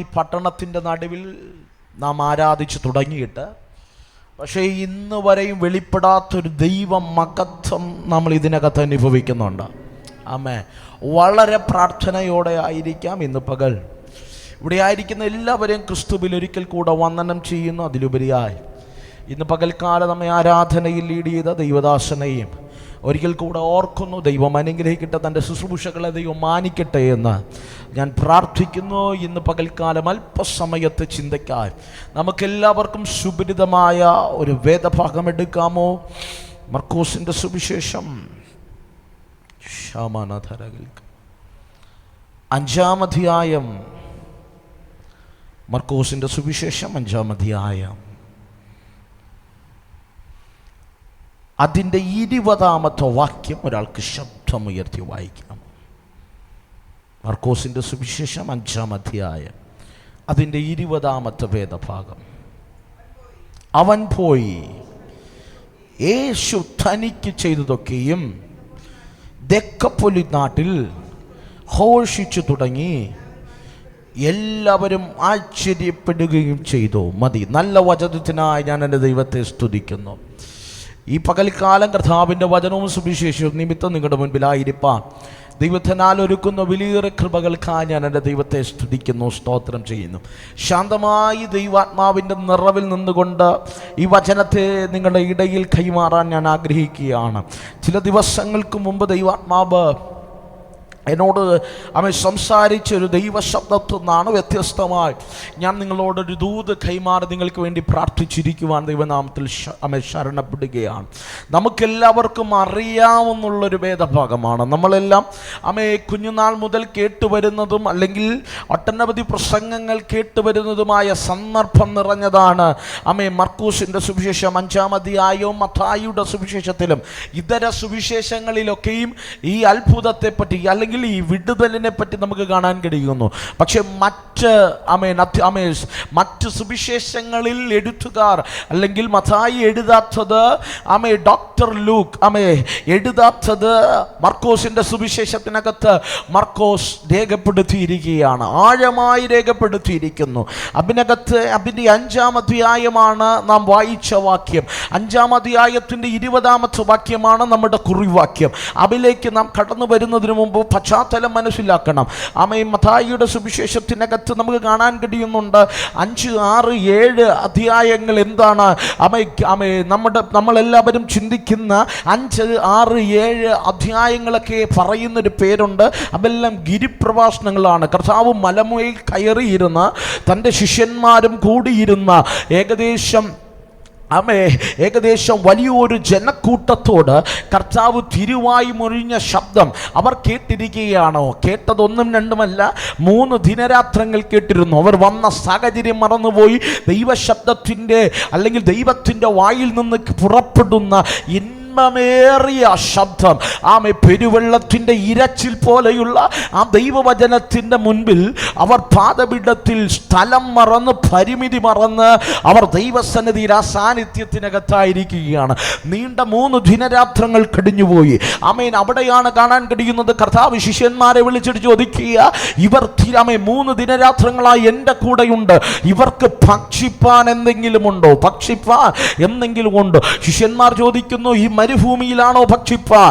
ഈ പട്ടണത്തിൻ്റെ നടുവിൽ നാം ആരാധിച്ചു തുടങ്ങിയിട്ട് പക്ഷേ ഇന്ന് വരെയും വെളിപ്പെടാത്തൊരു ദൈവ മഹത്വം നമ്മൾ ഇതിനകത്ത് അനുഭവിക്കുന്നുണ്ട്. ആമേൻ. വളരെ പ്രാർത്ഥനയോടെ ആയിരിക്കാം ഇന്ന് പകൽ ഇവിടെ ആയിരിക്കുന്ന എല്ലാവരെയും ക്രിസ്തുവിൽ ഒരിക്കൽ കൂടെ വന്ദനം ചെയ്യുന്നു. അതിലുപരിയായി ഇന്ന് പകൽക്കാലം നമ്മെ ആരാധനയിൽ ലീഡ് ചെയ്ത ദൈവദാസനെയും ഒരിക്കൽ കൂടെ ഓർക്കുന്നു. ദൈവം അനുഗ്രഹിക്കട്ടെ, തൻ്റെ ശുശ്രൂഷകളെ ദൈവം മാനിക്കട്ടെ എന്ന് ഞാൻ പ്രാർത്ഥിക്കുന്നു. ഇന്ന് പകൽക്കാലം അല്പസമയത്ത് ചിന്തയ്ക്കായി നമുക്കെല്ലാവർക്കും സുപരിതമായ ഒരു വേദഭാഗം എടുക്കാമോ? മർക്കോസിൻ്റെ സുവിശേഷം 5-ാം അധ്യായം. മർക്കോസിൻ്റെ സുവിശേഷം 5-ാം അധ്യായം അതിൻ്റെ 20-ാമത്തെ വാക്യം ഒരാൾക്ക് ശബ്ദമുയർത്തി വായിക്കാം. മർക്കോസിൻ്റെ സുവിശേഷം 5-ാം അധ്യായം അതിൻ്റെ 20-ാമത്തെ വേദഭാഗം. അവൻ പോയി യേശു തനിക്ക് ചെയ്തതൊക്കെയും ദെക്കപ്പൊലി നാട്ടിൽ ഘോഷിച്ചു തുടങ്ങി. എല്ലാവരും ആശ്ചര്യപ്പെടുകയും ചെയ്തു. മതി. നല്ല വചനത്തിനായി ഞാൻ എൻ്റെ ദൈവത്തെ സ്തുതിക്കുന്നു. ഈ പകൽക്കാലം കർത്താവിൻ്റെ വചനവും സുവിശേഷവും നിമിത്തം നിങ്ങളുടെ മുൻപിലായിരിക്കാൻ ദൈവത്തിനാൽ ഒരുക്കുന്ന വലിയ കൃപകൾക്കായി ഞാൻ എൻ്റെ ദൈവത്തെ സ്തുതിക്കുന്നു, സ്തോത്രം ചെയ്യുന്നു. ശാന്തമായി ദൈവാത്മാവിൻ്റെ നിറവിൽ നിന്നുകൊണ്ട് ഈ വചനത്തെ നിങ്ങളുടെ ഇടയിൽ കൈമാറാൻ ഞാൻ ആഗ്രഹിക്കുകയാണ്. ചില ദിവസങ്ങൾക്ക് മുമ്പ് ദൈവാത്മാവ് എന്നോട് അവൻ സംസാരിച്ചൊരു ദൈവശബ്ദത്തിൽ നിന്നാണ് വ്യത്യസ്തമായി ഞാൻ നിങ്ങളോടൊരു ദൂത് കൈമാറി നിങ്ങൾക്ക് വേണ്ടി പ്രാർത്ഥിച്ചിരിക്കുവാൻ ദൈവനാമത്തിൽ അവൻ ശരണപ്പെടുകയാണ്. നമുക്കെല്ലാവർക്കും അറിയാവുന്നുള്ളൊരു വേദഭാഗമാണ്. നമ്മളെല്ലാം അമ്മയെ കുഞ്ഞുനാൾ മുതൽ കേട്ടുവരുന്നതും അല്ലെങ്കിൽ ഒട്ടനവധി പ്രസംഗങ്ങൾ കേട്ടുവരുന്നതുമായ സന്ദർഭം നിറഞ്ഞതാണ്. അമ്മയെ മർക്കോസിൻ്റെ സുവിശേഷം 5-ാം അധ്യായവും മത്തായിയുടെ സുവിശേഷത്തിലും ഇതര സുവിശേഷങ്ങളിലൊക്കെയും ഈ അത്ഭുതത്തെപ്പറ്റി അല്ലെങ്കിൽ ഈ വിടുതലിനെ പറ്റി നമുക്ക് കാണാൻ കഴിയുന്നു. പക്ഷെ മറ്റ് സുവിശേഷങ്ങളിൽ എഴുത്തുകാർ അല്ലെങ്കിൽ മത്തായി എഴുതാത്തത്, ഡോക്ടർ ലൂക്ക് എഴുതാത്തത് മർക്കോസിന്റെ സുവിശേഷത്തിനകത്ത് മർക്കോസ് രേഖപ്പെടുത്തിയിരിക്കുകയാണ്, ആഴമായി രേഖപ്പെടുത്തിയിരിക്കുന്നു. അതിനകത്ത് അതിൻ്റെ 5-ാം അധ്യായമാണ് നാം വായിച്ച വാക്യം. 5-ാം അധ്യായത്തിൻ്റെ 20-ാമത്തെ വാക്യമാണ് നമ്മുടെ കുറിവാക്യം. അതിലേക്ക് നാം കടന്നു വരുന്നതിന് മുമ്പ് പശ്ചാത്തലം മനസ്സിലാക്കണം. മത്തായിയുടെ സുവിശേഷത്തിനകത്ത് നമുക്ക് കാണാൻ കഴിയുന്നുണ്ട് 5, 6, 7 അധ്യായങ്ങൾ എന്താണ് നമ്മളെല്ലാവരും ചിന്തിക്കുന്ന 5, 6, 7 അധ്യായങ്ങളൊക്കെ പറയുന്നൊരു പേരുണ്ട്. അതെല്ലാം ഗിരിപ്രഭാഷണങ്ങളാണ്. കർത്താവ് മലമുകളിൽ കയറിയിരുന്ന തൻ്റെ ശിഷ്യന്മാരും കൂടിയിരുന്ന ഏകദേശം വലിയൊരു ജനക്കൂട്ടത്തോട് കർത്താവ് തിരുവായി മൊഴിഞ്ഞ ശബ്ദം അവർ കേട്ടിരിക്കുകയാണോ? കേട്ടതൊന്നും രണ്ടുമല്ല, 3 ദിനരാത്രങ്ങൾ കേട്ടിരുന്നു. അവർ വന്ന സാഹചര്യം മറന്നുപോയി. ദൈവശബ്ദത്തിൻ്റെ അല്ലെങ്കിൽ ദൈവത്തിൻ്റെ വായിൽ നിന്ന് പുറപ്പെടുന്ന മേറിയ ശബ്ദം, പെരുവെള്ളത്തിൻ്റെ ഇരച്ചിൽ പോലെയുള്ള ആ ദൈവവചനത്തിൻ്റെ മുൻപിൽ അവർ പാദപീഠത്തിൽ സ്ഥലം മറന്ന് പരിമിതി മറന്ന് അവർ ദൈവസന്നിധിയിൽ ആ സാന്നിധ്യത്തിനകത്തായിരിക്കുകയാണ്. നീണ്ട 3 ദിനരാത്രങ്ങൾ കഴിഞ്ഞുപോയി. അവിടെയാണ് കാണാൻ കഴിയുന്നത് കർത്താവ് ശിഷ്യന്മാരെ വിളിച്ചിട്ട് ചോദിക്കുക, ഇവർ 3 ദിനരാത്രങ്ങളായി എൻ്റെ കൂടെയുണ്ട്, ഇവർക്ക് ഭക്ഷിപ്പാൻ എന്തെങ്കിലും ഉണ്ടോ? ഭക്ഷിപ്പാൻ എന്തെങ്കിലും ഉണ്ടോ? ശിഷ്യന്മാർ ചോദിക്കുന്നു, ഈ മരുഭൂമിയിലാണോ ഭക്ഷിപ്പാൻ?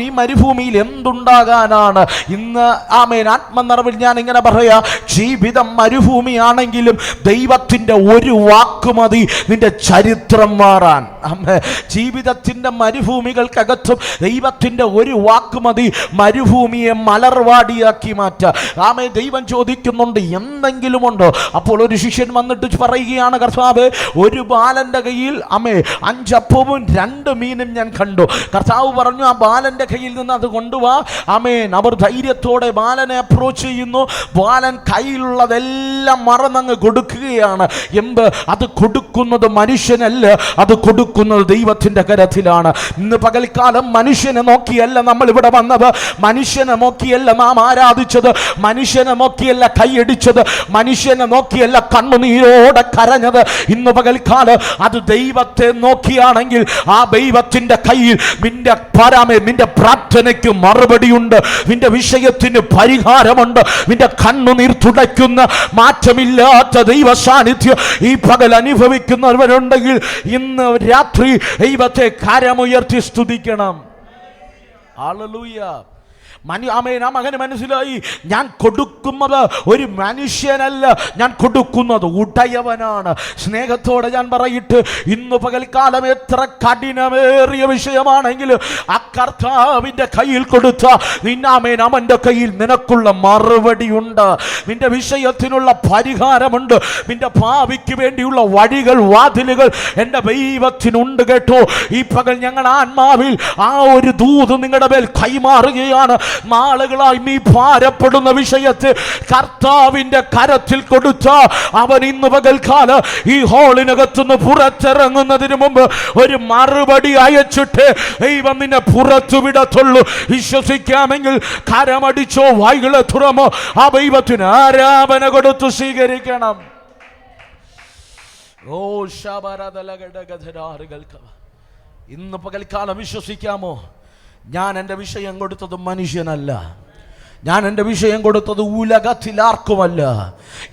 ഈ മരുഭൂമിയിൽ എന്തുണ്ടാകാനാണ്? ഇന്ന് ആത്മനിറവിൽ ഞാൻ ഇങ്ങനെ പറയാ, ജീവിതം മരുഭൂമിയാണെങ്കിലും ദൈവത്തിൻ്റെ ഒരു വാക്ക് മതി നിന്റെ ചരിത്രം മാറാൻ. ജീവിതത്തിൻ്റെ മരുഭൂമികൾക്കകത്തും ദൈവത്തിൻ്റെ ഒരു വാക്ക് മതി മരുഭൂമിയെ മലർവാടിയാക്കി മാറ്റാൻ. ദൈവം ചോദിക്കുന്നുണ്ട്, എന്തെങ്കിലും ഉണ്ടോ? അപ്പോൾ ഒരു ശിഷ്യൻ വന്നിട്ട് പറയുകയാണ്, കർത്താവ്, ഒരു ബാലന്റെ കയ്യിൽ 5 അപ്പവും 2 മീനും ഞാൻ കണ്ടു. കർത്താവ് പറഞ്ഞു, ആ ബാലന്റെ കയ്യിൽ നിന്ന് അത് കൊണ്ടുവാ. അവർ ധൈര്യത്തോടെ ബാലനെ അപ്രോച്ച് ചെയ്യുന്നു. ബാലൻ കയ്യിലുള്ളതെല്ലാം മറന്നങ്ങ് കൊടുക്കുകയാണ്. അത് കൊടുക്കുന്നത് മനുഷ്യനല്ല, അത് കൊടുക്കുന്നത് ദൈവത്തിന്റെ കരത്തിലാണ്. ഇന്ന് പകൽക്കാലം മനുഷ്യനെ നോക്കിയല്ല നമ്മൾ ഇവിടെ വന്നത്, മനുഷ്യനെ നോക്കിയല്ല നാം ആരാധിച്ചത്, മനുഷ്യനെ നോക്കിയല്ല കൈയടിച്ചത്, മനുഷ്യനെ നോക്കിയല്ല കണ്ണുനീരോടെ കരഞ്ഞത്. ഇന്ന് പകൽക്കാലം അത് ദൈവത്തെ നോക്കിയാണെങ്കിൽ ആ ദൈവത്തിന്റെ കർത്താവിന്റെ കയ്യിൽ നിന്റെ പ്രാർത്ഥനയ്ക്ക് മറുപടിയുണ്ട്, നിന്റെ വിഷയത്തിന് പരിഹാരമുണ്ട്. നിന്റെ കണ്ണുനീർ തുടയ്ക്കുന്ന മാറ്റമില്ലാത്ത ദൈവ സാന്നിധ്യം ഈ പകൽ അനുഭവിക്കുന്നവരുണ്ടെങ്കിൽ ഇന്ന് രാത്രി ദൈവത്തെ കരമുയർത്തി സ്തുതിക്കണം. ഹല്ലേലൂയ. മകന് മനസ്സിലായി, ഞാൻ കൊടുക്കുന്നത് ഒരു മനുഷ്യനല്ല, ഞാൻ കൊടുക്കുന്നത് ഉടയവനാണ്. സ്നേഹത്തോടെ ഞാൻ പറയിട്ട്, ഇന്ന് പകൽക്കാലം എത്ര കഠിനമേറിയ വിഷയമാണെങ്കിൽ ആ കർത്താവിൻ്റെ കയ്യിൽ കൊടുത്ത അവൻ്റെ കയ്യിൽ നിനക്കുള്ള മറുപടിയുണ്ട്. നിന്റെ വിഷയത്തിനുള്ള പരിഹാരമുണ്ട്. നിന്റെ ഭാവിക്ക് വേണ്ടിയുള്ള വഴികൾ, വാതിലുകൾ എൻ്റെ ദൈവത്തിനുണ്ട് കേട്ടോ. ഈ പകൽ ഞങ്ങൾ ആത്മാവിൽ ആ ഒരു ദൂത് നിങ്ങളുടെ മേൽ കൈമാറുകയാണ്. നാളുകളായി നീ ഭാരപ്പെടുന്ന വിഷയത്തെ കർത്താവിന്റെ കരത്തിൽ കൊടുത്ത അവൻ ഇന്ന് പകൽക്കാലം ഈ ഹാളിനകത്തുനിന്ന് പുറത്തിറങ്ങുന്നതിന് മുമ്പ് ഒരു മറുപടി അയച്ചിട്ട് ദൈവം നിന്നെ പുറത്തു വിടത്തുള്ളൂ. വിശ്വസിക്കാമെങ്കിൽ കരമടിച്ചോ, വായ്കളെ തുറമോ, ആ ദൈവത്തിന് ആരാധന കൊടുത്തു സ്വീകരിക്കണം. ഓ ശബരദലഗടഗധരാറുകൾക്ക് ഇന്ന് പകൽക്കാലം വിശ്വസിക്കാമോ? ഞാൻ എൻ്റെ വിഷയം കൊടുത്തത് മനുഷ്യനല്ല, ഞാൻ എൻ്റെ വിഷയം കൊടുത്തത് ഉലകത്തിലാർക്കുമല്ല.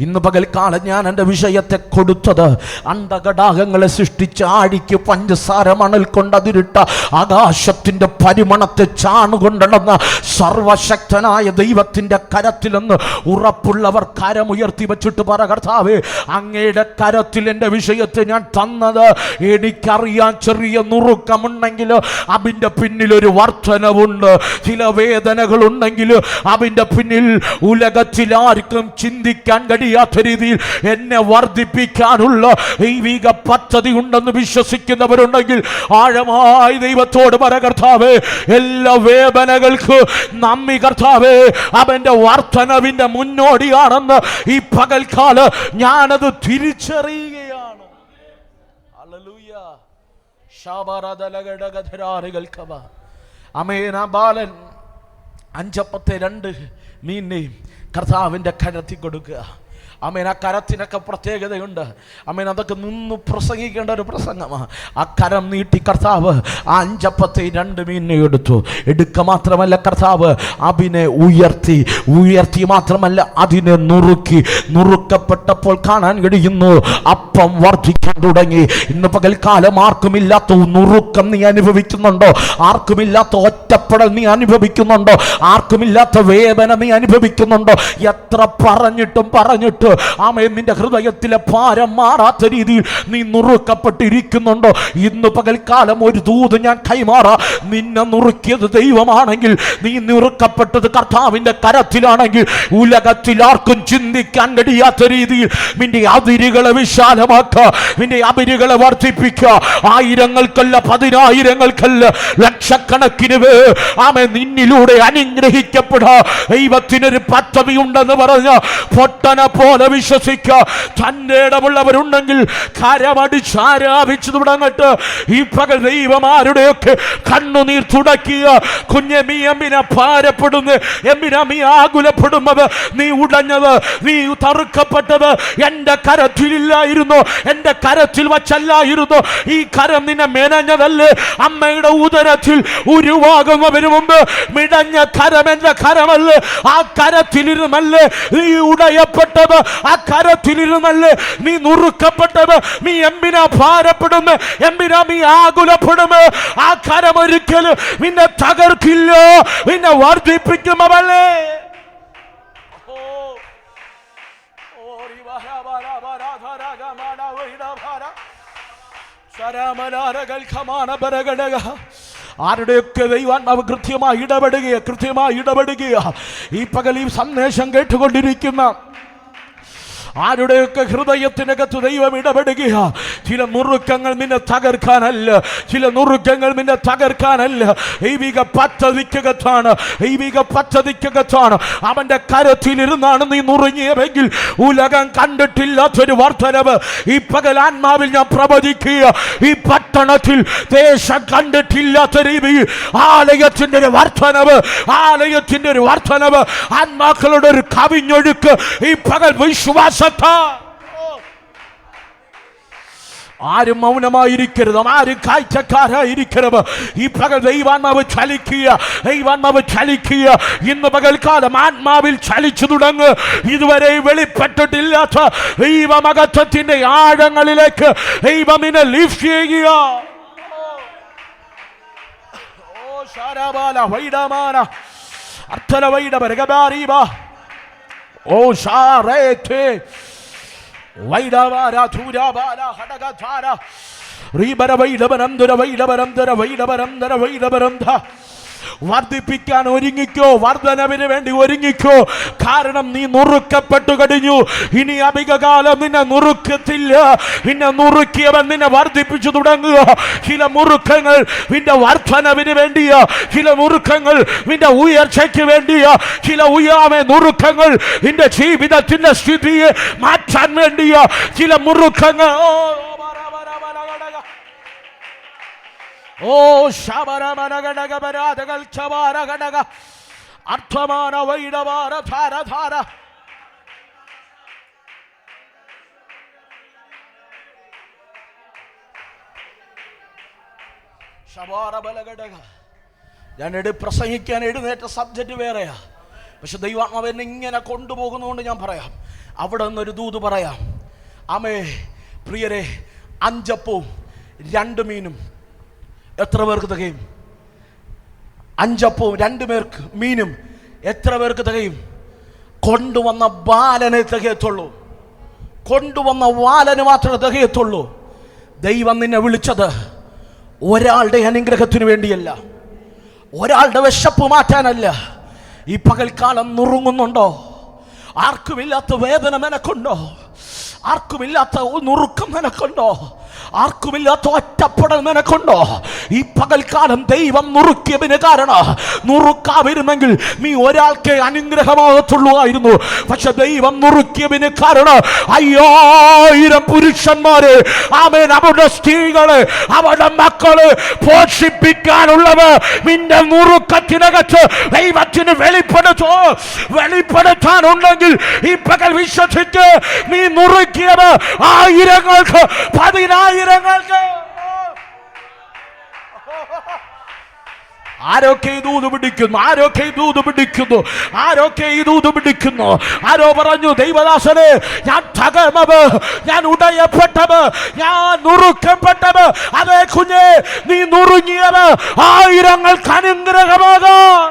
ഇന്ന് പകൽക്കാലം ഞാൻ എൻ്റെ വിഷയത്തെ കൊടുത്തത് അണ്ടകടാകങ്ങളെ സൃഷ്ടിച്ച് ആടിക്ക് പഞ്ചസാര മണൽ കൊണ്ടതിരിട്ട ആകാശത്തിൻ്റെ പരിമണത്തെ ചാണുകൊണ്ടളന്ന സർവശക്തനായ ദൈവത്തിൻ്റെ കരത്തിലെന്ന് ഉറപ്പുള്ളവർ കരമുയർത്തി വെച്ചിട്ട് പറ, കർത്താവേ, അങ്ങയുടെ കരത്തിൽ എൻ്റെ വിഷയത്തെ ഞാൻ തന്നത് എനിക്കറിയാൻ ചെറിയ നുറുക്കമുണ്ടെങ്കിൽ അതിൻ്റെ പിന്നിലൊരു വർധനവുണ്ട്. ചില വേദനകളുണ്ടെങ്കിൽ അതിൻ്റെ പിന്നിൽ ഉലകത്തിൽ ആർക്കും ചിന്തിക്കാൻ കഴിയാത്ത രീതിയിൽ എന്നെ വർദ്ധിപ്പിക്കാനുള്ള ദൈവിക പദ്ധതി ഉണ്ടെന്ന് വിശ്വസിക്കുന്നവരുണ്ടെങ്കിൽ ആഴമായി ദൈവത്തോട് പറ, കർത്താവേ, എല്ലാ വേദനകൾക്ക് നന്ദി കർത്താവേ, അവന്റെ വർധനവിന്റെ മുന്നോടിയാണെന്ന് ഈ പകൽക്കാലം ഞാനത് തിരിച്ചറിയുകയാണ്. ഹല്ലേലൂയ. ശബരദലഗടഗധരാറുകൾക്കവ അമേന ബാലൻ 5 മീനെയും കർത്താവിൻ്റെ കരത്തിൽ കൊടുക്കുക. അമേൻ. ആ കരത്തിനൊക്കെ പ്രത്യേകതയുണ്ട്. അമേൻ. അതൊക്കെ നിന്ന് പ്രസംഗിക്കേണ്ട ഒരു പ്രസംഗമാണ്. ആ കരം നീട്ടി കർത്താവ് ആ 5 മീനിനെ എടുക്ക മാത്രമല്ല, കർത്താവ് അതിനെ ഉയർത്തി മാത്രമല്ല അതിനെ നുറുക്കപ്പെട്ടപ്പോൾ കാണാൻ കഴിയുന്നു അപ്പം വർദ്ധിക്കാൻ തുടങ്ങി. ഇന്ന് പകൽക്കാലം ആർക്കുമില്ലാത്ത നുറുക്കം നീ അനുഭവിക്കുന്നുണ്ടോ? ആർക്കുമില്ലാത്ത ഒറ്റപ്പെടൽ നീ അനുഭവിക്കുന്നുണ്ടോ? ആർക്കുമില്ലാത്ത വേദന നീ അനുഭവിക്കുന്നുണ്ടോ? എത്ര പറഞ്ഞിട്ട് ആമേൻ, നിന്റെ ഹൃദയത്തിലെ ഭാരം മാറാത്ത രീതിയിൽ നീ നുറുക്കപ്പെട്ടിരിക്കുന്നുണ്ടോ? ഇന്ന് പകൽക്കാലം ഒരു ദൂത് ഞാൻ കൈമാറാ. നിന്നെ നുറുക്കിയത് ദൈവമാണെങ്കിൽ, നീ നുറുക്കപ്പെട്ടത് കർത്താവിന്റെ കരത്തിലാണെങ്കിൽ, ഉലകത്തിൽ ആർക്കും ചിന്തിക്കാൻ കഴിയാത്ത രീതിയിൽ നിന്റെ അതിരുകളെ വിശാലമാക്കുക, നിന്റെ അതിരുകളെ വർദ്ധിപ്പിക്കുക. ആയിരങ്ങൾക്കല്ല, 10,000-കല്ല, ലക്ഷക്കണക്കിന് ആമേൻ നിന്നിലൂടെ അനുഗ്രഹിക്കപ്പെടാ ദൈവത്തിനൊരു പദ്ധതി ഉണ്ടെന്ന് പറഞ്ഞ പൊട്ടനെ പോലെ വിശ്വസിക്കുക. തന്റെ ഇടമുള്ളവരുണ്ടെങ്കിൽ കരമടിച്ച് ആരാധിച്ചു തുടങ്ങട്ട്. ഈ പകൽ ദൈവമാരുടെയൊക്കെ കണ്ണുനീർ തുടക്കുക. കുഞ്ഞെ, നീ എമ്മിനെ ഭാരപ്പെടുന്നു, എമ്മിനെ നീ ആകുലപ്പെടുന്നത്, നീ ഉടഞ്ഞത്, നീ തറുക്കപ്പെട്ടത് എന്റെ കരത്തിലില്ലായിരുന്നു, എന്റെ കരത്തിൽ വച്ചല്ലായിരുന്നു. ഈ കരം നിന്നെ മെനഞ്ഞതല്ലേ? അമ്മയുടെ ഉദരത്തിൽ ഉരുവാകുന്നതിന് മുമ്പ് മിടഞ്ഞ കരം എന്റെ കരമല്ലേ? ആ കരത്തിലിരുന്നല്ലേ നീ ഉടയപ്പെട്ടത്? ആ കരത്തിലിരുന്നല്ലേ നീ നുറുക്കപ്പെട്ടത്? നീ എമ്പിനാ ഭാരപ്പെടുന്നു, എമ്പിനാ നീ ആകുലപ്പെടുന്നു? ആ കരം ഒരിക്കലും നിന്നെ തകർക്കില്ല, നിന്നെ വർദ്ധിപ്പിക്കുമല്ലേ. ആരുടെയൊക്കെ ദൈവാത്മാവ് കൃത്യമായി ഇടപെടുകയാ. ഈ പകൽ ഈ സന്ദേശം കേട്ടുകൊണ്ടിരിക്കുന്ന ആരുടെയൊക്കെ ഹൃദയത്തിനകത്ത് ദൈവം ഇടപെടുക. ചില നുറുക്കങ്ങൾ നിന്നെ തകർക്കാനല്ല, ദൈവിക പദ്ധതിക്കകത്താണ്. അവന്റെ കരത്തിലിരുന്നാണ് നീ നുറുങ്ങിയതെങ്കിൽ ഉലകം കണ്ടിട്ടില്ലാത്തൊരു വർധനവ് ഈ പകൽ ആത്മാവിൽ ഞാൻ പ്രവചിക്കുക. ഈ പട്ടണത്തിൽ ദേശം കണ്ടിട്ടില്ലാത്ത രീതിയിൽ ആലയത്തിന്റെ ഒരു വർധനവ്, ആത്മാക്കളുടെ ഒരു കവിഞ്ഞൊഴുക്ക് ഈ പകൽ വിശ്വാസ ആരും മൗനമായിരിക്കരുത്, ആരും കാഴ്ചക്കാരായിരിക്കരുത്. ഈ പകൽ ദൈവാത്മാവ് ചലിക്കുക, ദൈവാത്മാവ് ചലിക്കുക. ഇന്ന് പകൽക്കാലം ആത്മാവിൽ ചലിച്ചു തുടങ്ങ്. ഇതുവരെ വെളിപ്പെട്ടിട്ടില്ലാത്ത ദൈവമഹത്വത്തിന്റെ ആഴങ്ങളിലേക്ക് ദൈവം നിന്നെ ലിഫ്റ്റ് ചെയ്യുക. ഓ ശാരാബാല വൈഡമാന അർത്ഥല വൈഡ ബരഗബാരീബ ഓ ശാരേതേ വൈഡവാര ധൂരാബാല ഹടഗധാര റീബര വൈഡബരംദര വൈഡബരംദര വൈഡബരംദര വൈഡബരംധ. വർദ്ധിപ്പിക്കാൻ ഒരുങ്ങിക്കോ, വർധനവിന് വേണ്ടി ഒരുങ്ങിക്കോ. കാരണം നീ നുറുക്കപ്പെട്ടു കഴിഞ്ഞു. ഇനി അധികകാലം നിന്നെ നുറുക്കത്തില്ല. നിന്നെ നുറുക്കിയവൻ നിന്നെ വർദ്ധിപ്പിച്ചു തുടങ്ങുക. ചില മുറുക്കങ്ങൾ നിന്റെ വർധനവിന് വേണ്ടിയാ, ചില മുറുക്കങ്ങൾ നിന്റെ ഉയർച്ചയ്ക്ക് വേണ്ടിയാ, ചില ഉയർന്ന നുറുക്കങ്ങൾ നിന്റെ ജീവിതത്തിന്റെ സ്ഥിതിയെ മാറ്റാൻ വേണ്ടിയാ. ചില മുറുക്കങ്ങൾ ഓ ശബരമനഗടകബരാധകൾ ചവാരഘടക അർത്ഥമാന വൈഡവാര ധാരധാര. ശബാരബലഘടക. ഞാൻ പ്രസംഗിക്കാൻ എഴുന്നേറ്റ സബ്ജക്റ്റ് വേറെയാ, പക്ഷെ ദൈവാത്മാവ് എന്നെ ഇങ്ങനെ കൊണ്ടുപോകുന്നതുകൊണ്ട് ഞാൻ പറയാം. അവിടെ നിന്നൊരു ദൂത് പറയാം. ആമേ പ്രിയരെ, 5 അപ്പവും 2 മീനും എത്ര പേർക്ക് തികയും? 5 അപ്പവും 2 മീനും എത്ര പേർക്ക് തികയും? കൊണ്ടുവന്ന ബാലനെ തികയത്തുള്ളൂ. കൊണ്ടുവന്ന വാലന് മാത്രമേ തികയത്തുള്ളൂ. ദൈവം നിന്നെ വിളിച്ചത് ഒരാളുടെ അനുഗ്രഹത്തിന് വേണ്ടിയല്ല, ഒരാളുടെ വിശപ്പ് മാറ്റാനല്ല. ഈ പകൽക്കാലം നുറുങ്ങുന്നുണ്ടോ? ആർക്കുമില്ലാത്ത വേദന നിനക്കുണ്ടോ? ആർക്കുമില്ലാത്ത നുറുക്കം നിനക്കുണ്ടോ? ആർക്കുമില്ലാത്ത ഒറ്റപ്പെടൽ നിനക്കുണ്ടോ? ഈ പകൽക്കാലം ദൈവം നുറുക്കിയതിന് കാരണം, നുറുക്കാതിരുന്നെങ്കിൽ നീ ഒരാൾക്ക് അനുഗ്രഹമാകത്തുള്ളൂ ആയിരുന്നു. പക്ഷെ ദൈവം നുറുക്കിയതിന് കാരണം 5000 പുരുഷന്മാരെ, ആമേൻ, അവരുടെ സ്ത്രീകളെ, അവരുടെ മക്കളെ പോഷിപ്പിക്കാനുള്ളത് നിന്റെ നുറുക്കത്തിനകത്ത് ദൈവത്തിന് വെളിപ്പെടുത്താനുണ്ടെങ്കിൽ ഈ പകൽ വിശ്വസിച്ച് നീ നുറുക്കിയത് 1000-ങ്ങൾക്ക് 10,000-ങ്ങൾക്ക്. ആരൊക്കെ ദൂത് പിടിക്കുന്നു? ആരൊക്കെ ദൂത് പിടിക്കുന്നു? ആരൊക്കെ ഈ ദൂത് പിടിക്കുന്നു? ആരോ പറഞ്ഞു, ദൈവദാസനെ, ഞാൻ തകർന്നത്, ഞാൻ ഉടയപ്പെട്ടത്, ഞാൻ നുറുക്കപ്പെട്ടത്. അതേ കുഞ്ഞെ, നീ നുറുങ്ങിയത് 1000-ങ്ങൾക്ക് അനുഗ്രഹമാകാം.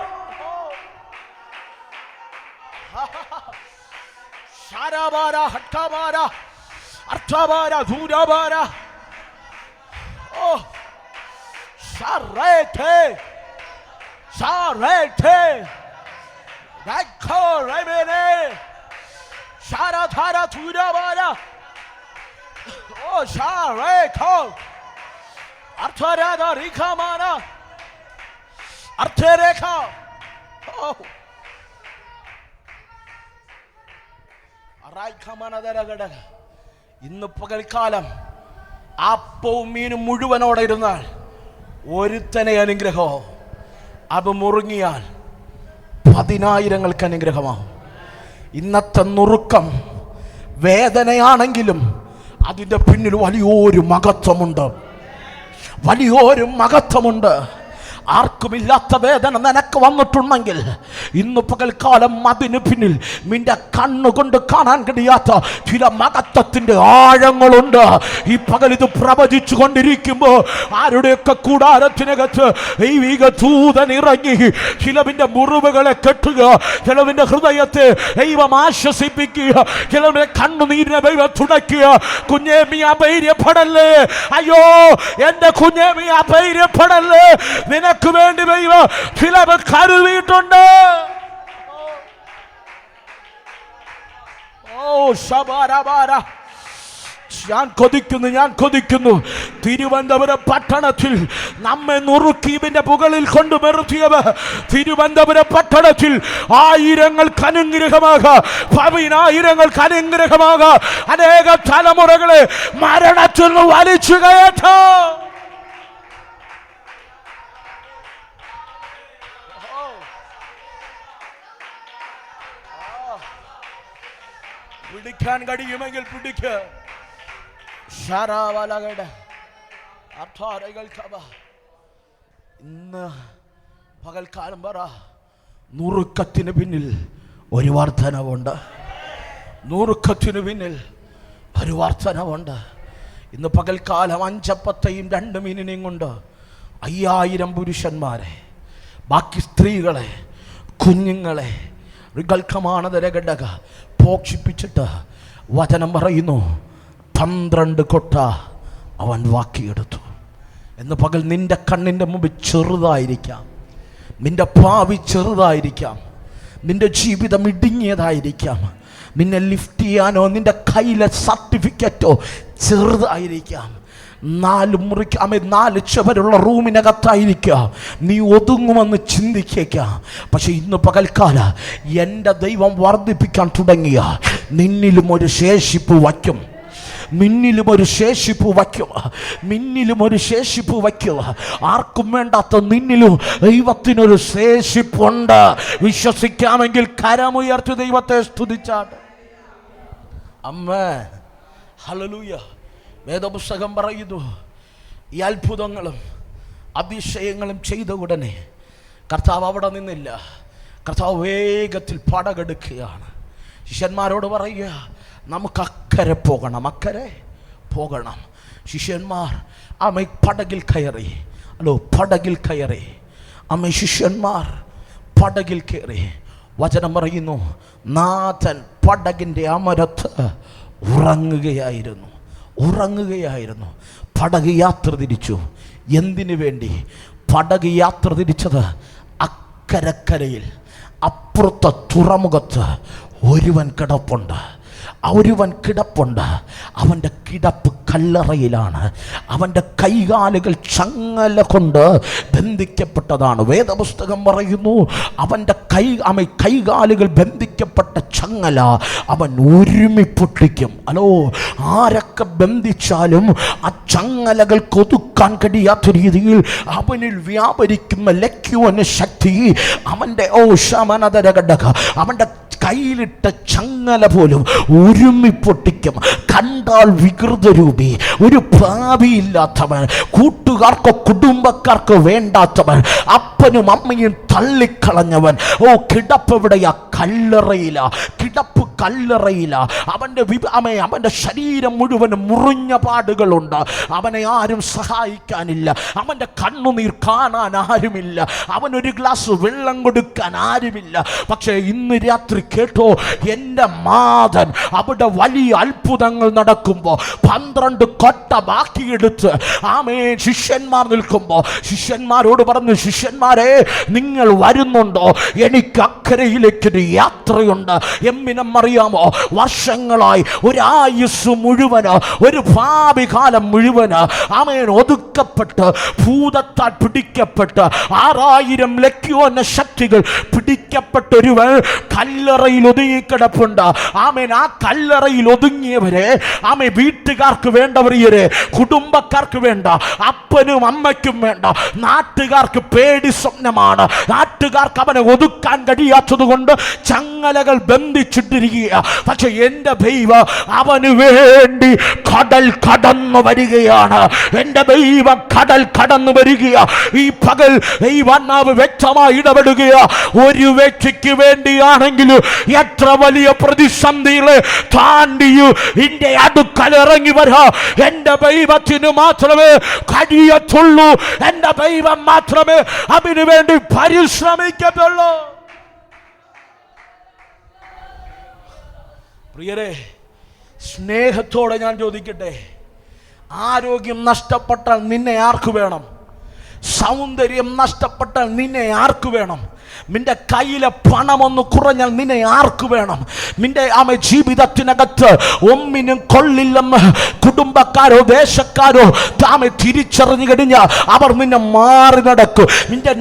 ശാരാബാര ഹട്ടാബാര അർത്ഥാബാര ധൂരാബാര ഓ ശാരേതേ ശാരേതേ രഘോരമേനെ ശാരാധാര ധൂരാബാര ഓ ശാരേഖോ അർത്ഥാരാധ രീഖാമാന അർത്ഥരേഖ. ഓ ഇന്ന് പകൽക്കാലം അപ്പവും മീനും മുഴുവനോടെ ഇരുന്നാൽ ഒരുത്തനെ അനുഗ്രഹമോ, അത് മുറുങ്ങിയാൽ 10,000-ങ്ങൾക്ക് അനുഗ്രഹമാവും. ഇന്നത്തെ നുറുക്കം വേദനയാണെങ്കിലും അതിൻ്റെ പിന്നിൽ വലിയൊരു മഹത്വമുണ്ട്, വലിയൊരു മഹത്വമുണ്ട്. ആർക്കുമില്ലാത്ത വേദന നിനക്ക് വന്നിട്ടുണ്ടെങ്കിൽ ഇന്ന് പകൽക്കാലം അതിന് പിന്നിൽ നിന്റെ കണ്ണുകൊണ്ട് കാണാൻ കഴിയാത്ത ചില മഹത്വത്തിന്റെ ആഴങ്ങളുണ്ട്. ഈ പകൽ ഇത് പ്രവചിച്ചു കൊണ്ടിരിക്കുമ്പോൾ ആരുടെയൊക്കെ കൂടാരത്തിനകത്ത് ദൈവിക ദൂതൻ ഇറങ്ങി ചിലവിന്റെ മുറിവുകളെ കെട്ടുക, ചിലവിന്റെ ഹൃദയത്തെ ദൈവം ആശ്വസിപ്പിക്കുക, ചിലവിന്റെ കണ്ണുനീരിനെ ദൈവം തുടയ്ക്കുക. കുഞ്ഞേ, നീ അധൈര്യപ്പെടല്ലേ. അയ്യോ എന്റെ കുഞ്ഞേ, നീ അധൈര്യപ്പെടല്ലേ. നിനക്ക് വേണ്ടി ദൈവം ചിലവ് കരുതിയിട്ടുണ്ട്. ഓ ശബാരബാര. ഞാൻ കൊതിക്കുന്നു തിരുവനന്തപുരം പട്ടണത്തിൽ നമ്മെ നുറുക്കി ഇതിന്റെ മുകളിൽ കൊണ്ട് നിർത്തിയത്. തിരുവനന്തപുരം പട്ടണത്തിൽ 1000-ങ്ങൾക്ക് അനുഗ്രഹമാകാം, 10,000-ങ്ങൾക്ക് അനുഗ്രഹമാകാം. അനേക തലമുറകളെ മരണത്തിൽ നിന്ന് വലിച്ചു കയറ്റാം. പിടിക്കാൻ കഴിയുമെങ്കിൽ പിടിക്ക്. ഇന്ന് പകൽക്കാലം പറ, നുറുക്കത്തിന് പിന്നിൽ ഒരു വർധനവുണ്ട്. നുറുക്കത്തിന് പിന്നിൽ ഒരു വർധനവുണ്ട്. ഇന്ന് പകൽക്കാലം 5 അപ്പത്തെയും 2 മീനിനെയും കൊണ്ട് 5000 പുരുഷന്മാരെ, ബാക്കി സ്ത്രീകളെ, കുഞ്ഞുങ്ങളെ ഘടക പോഷിപ്പിച്ചിട്ട് വചനം പറയുന്നു 12 കൊട്ട അവൻ വാക്കിയെടുത്തു. എന്ന് പകൽ നിന്റെ കണ്ണിൻ്റെ മുമ്പിൽ ചെറുതായിരിക്കാം, നിന്റെ ഭാവി ചെറുതായിരിക്കാം, നിന്റെ ജീവിതം ഇടുങ്ങിയതായിരിക്കാം, നിന്നെ ലിഫ്റ്റ് ചെയ്യാനോ നിന്റെ കയ്യിലെ സർട്ടിഫിക്കറ്റോ ചെറുതായിരിക്കാം. 4 ചുവരുള്ള റൂമിനകത്തായിരിക്കാം നീ ഒതുങ്ങുമെന്ന് ചിന്തിക്കാം. പക്ഷെ ഇന്ന് പകൽക്കാല എൻ്റെ ദൈവം വർദ്ധിപ്പിക്കാൻ തുടങ്ങിയ നിന്നിലും ഒരു ശേഷിപ്പ് വയ്ക്കും. നിന്നിലും ഒരു ശേഷിപ്പ് വയ്ക്കുക, നിന്നിലും ഒരു ശേഷിപ്പ് വയ്ക്കുക. ആർക്കും വേണ്ടാത്ത നിന്നിലും ദൈവത്തിനൊരു ശേഷിപ്പുണ്ട്. വിശ്വസിക്കാമെങ്കിൽ കരമുയർത്തി ദൈവത്തെ സ്തുതിച്ചാട്ട്. അമ്മേ, ഹല്ലേലൂയ. വേദപുസ്തകം പറയുന്നു, ഈ അത്ഭുതങ്ങളും അതിശയങ്ങളും ചെയ്ത ഉടനെ കർത്താവ് അവിടെ നിന്നില്ല. കർത്താവ് വേഗത്തിൽ പടകെടുക്കുകയാണ്. ശിഷ്യന്മാരോട് പറയുക, നമുക്ക് അക്കരെ പോകണം, അക്കരെ പോകണം. ശിഷ്യന്മാർ അമ്മ പടകിൽ കയറി. പടകിൽ കയറി. അമ്മ ശിഷ്യന്മാർ പടകിൽ കയറി. വചനം പറയുന്നു, നാഥൻ പടകിൻ്റെ അമരത്ത് ഉറങ്ങുകയായിരുന്നു. പടക് യാത്ര തിരിച്ചു. എന്തിനു വേണ്ടി പടക് യാത്ര തിരിച്ചത്? അക്കരക്കരയിൽ അപ്പുറത്തെ തുറമുഖത്ത് ഒരുവൻ കിടപ്പുണ്ട്. അവൻ്റെ കിടപ്പ് കല്ലറയിലാണ്. അവൻ്റെ കൈകാലുകൾ ചങ്ങല കൊണ്ട് ബന്ധിക്കപ്പെട്ടതാണ്. വേദപുസ്തകം പറയുന്നു, അവൻ്റെ കൈകാലുകൾ ബന്ധിക്കപ്പെട്ട ചങ്ങല അവൻ ഉരുമി പൊട്ടിക്കും. ആരൊക്കെ ബന്ധിച്ചാലും ആ ചങ്ങലകൾ കൊതുക്കാൻ കഴിയാത്ത രീതിയിൽ അവനിൽ വ്യാപരിക്കുന്ന ലക്ഷ്യോന ശക്തി അവൻ്റെ അവൻ്റെ കയ്യിലിട്ട ചങ്ങല പോലും ഉരുമി പൊട്ടിക്കും. കണ്ടാൽ വികൃതരൂപി, ഒരു ഭാവിയില്ലാത്തവൻ, കൂട്ടുകാർക്കോ കുടുംബക്കാർക്കോ വേണ്ടാത്തവൻ, അപ്പനും അമ്മയും തള്ളിക്കളഞ്ഞവൻ. കിടപ്പ് എവിടെയാ? കല്ലറയില. കിടപ്പ് കല്ലറയില. അവൻ്റെ ശരീരം മുഴുവനും മുറിഞ്ഞ പാടുകളുണ്ട്. അവനെ ആരും സഹായിക്കാനില്ല. അവൻ്റെ കണ്ണുനീർ കാണാൻ ആരുമില്ല. അവനൊരു ഗ്ലാസ് വെള്ളം കൊടുക്കാൻ ആരുമില്ല. പക്ഷേ ഇന്ന് രാത്രി കേട്ടോ, എൻ്റെ നാഥൻ അവിടെ വലിയ അത്ഭുതങ്ങൾ നടക്കുമ്പോൾ 12 കൊട്ട ബാക്കിയെടുത്ത് ശിഷ്യന്മാർ നിൽക്കുമ്പോൾ ശിഷ്യന്മാരോട് പറഞ്ഞു, ശിഷ്യന്മാരെ നിങ്ങൾ വരുന്നുണ്ടോ? എനിക്ക് അക്കരയിലേക്കൊരു യാത്രയുണ്ട്. എമ്മിനം അറിയാമോ? വർഷങ്ങളായി, ഒരു ആയുസ് മുഴുവന്, ഒരു ഭാവി കാലം മുഴുവന് ഒതുക്കപ്പെട്ട് ഭൂതത്താൽ പിടിക്കപ്പെട്ട് 6000 ലക്ഷ്യോന ശക്തികൾ പിടിക്കപ്പെട്ടൊരുവൻ കല്ലറയിൽ ഒതുങ്ങിക്കിടപ്പുണ്ട്. ആ കല്ലറയിൽ ഒതുങ്ങിയവരെ വീട്ടുകാർക്ക് വേണ്ടവരെ, കുടുംബക്കാർക്ക് വേണ്ട, അപ്പനും അമ്മയ്ക്കും വേണ്ട, നാട്ടുകാർക്ക് പേടി സ്വപ്നമാണ്. നാട്ടുകാർക്ക് അവനെ ഒതുക്കാൻ കഴിയാത്തത് കൊണ്ട് ചങ്ങലകൾ ബന്ധിച്ചിട്ടിരിക്കുക. പക്ഷെ എൻ്റെ ദൈവം അവന് വേണ്ടി കടൽ കടന്നു വരികയാണ്. എൻ്റെ ദൈവം കടൽ കടന്നു വരിക. ഈ പകൽ ദൈവാത്മാവ് വ്യക്തമായി ഇടപെടുക. ഒരു വ്യക്തിക്ക് വേണ്ടിയാണെങ്കിലും എത്ര വലിയ പ്രതിസന്ധികളെ താണ്ടിയു എന്റെ അടുക്കൽ ഇറങ്ങി വരാ. എൻ്റെ ദൈവത്തിന് മാത്രമേ കഴിയത്തുള്ളൂ. എൻ്റെ ദൈവം മാത്രമേ അതിനു വേണ്ടി പരിശ്രമിക്കത്തുള്ളൂ. പ്രിയരെ, സ്നേഹത്തോടെ ഞാൻ ചോദിക്കട്ടെ, ആരോഗ്യം നഷ്ടപ്പെട്ടാൽ നിന്നെ ആർക്ക് വേണം? സൗന്ദര്യം നഷ്ടപ്പെട്ടാൽ നിന്നെ ആർക്ക് വേണം? നിന്റെ കയ്യിലെ പണമൊന്ന് കുറഞ്ഞാൽ നിന്നെ ആർക്ക് വേണം? നിന്റെ ജീവിതത്തിനകത്ത് ഒന്നിനും കൊള്ളില്ലെന്ന് കുടുംബക്കാരോ ദേശക്കാരോ തിരിച്ചറിഞ്ഞു കഴിഞ്ഞാൽ അവർ നിന്നെ മാറി നടക്കും. നിന്റെ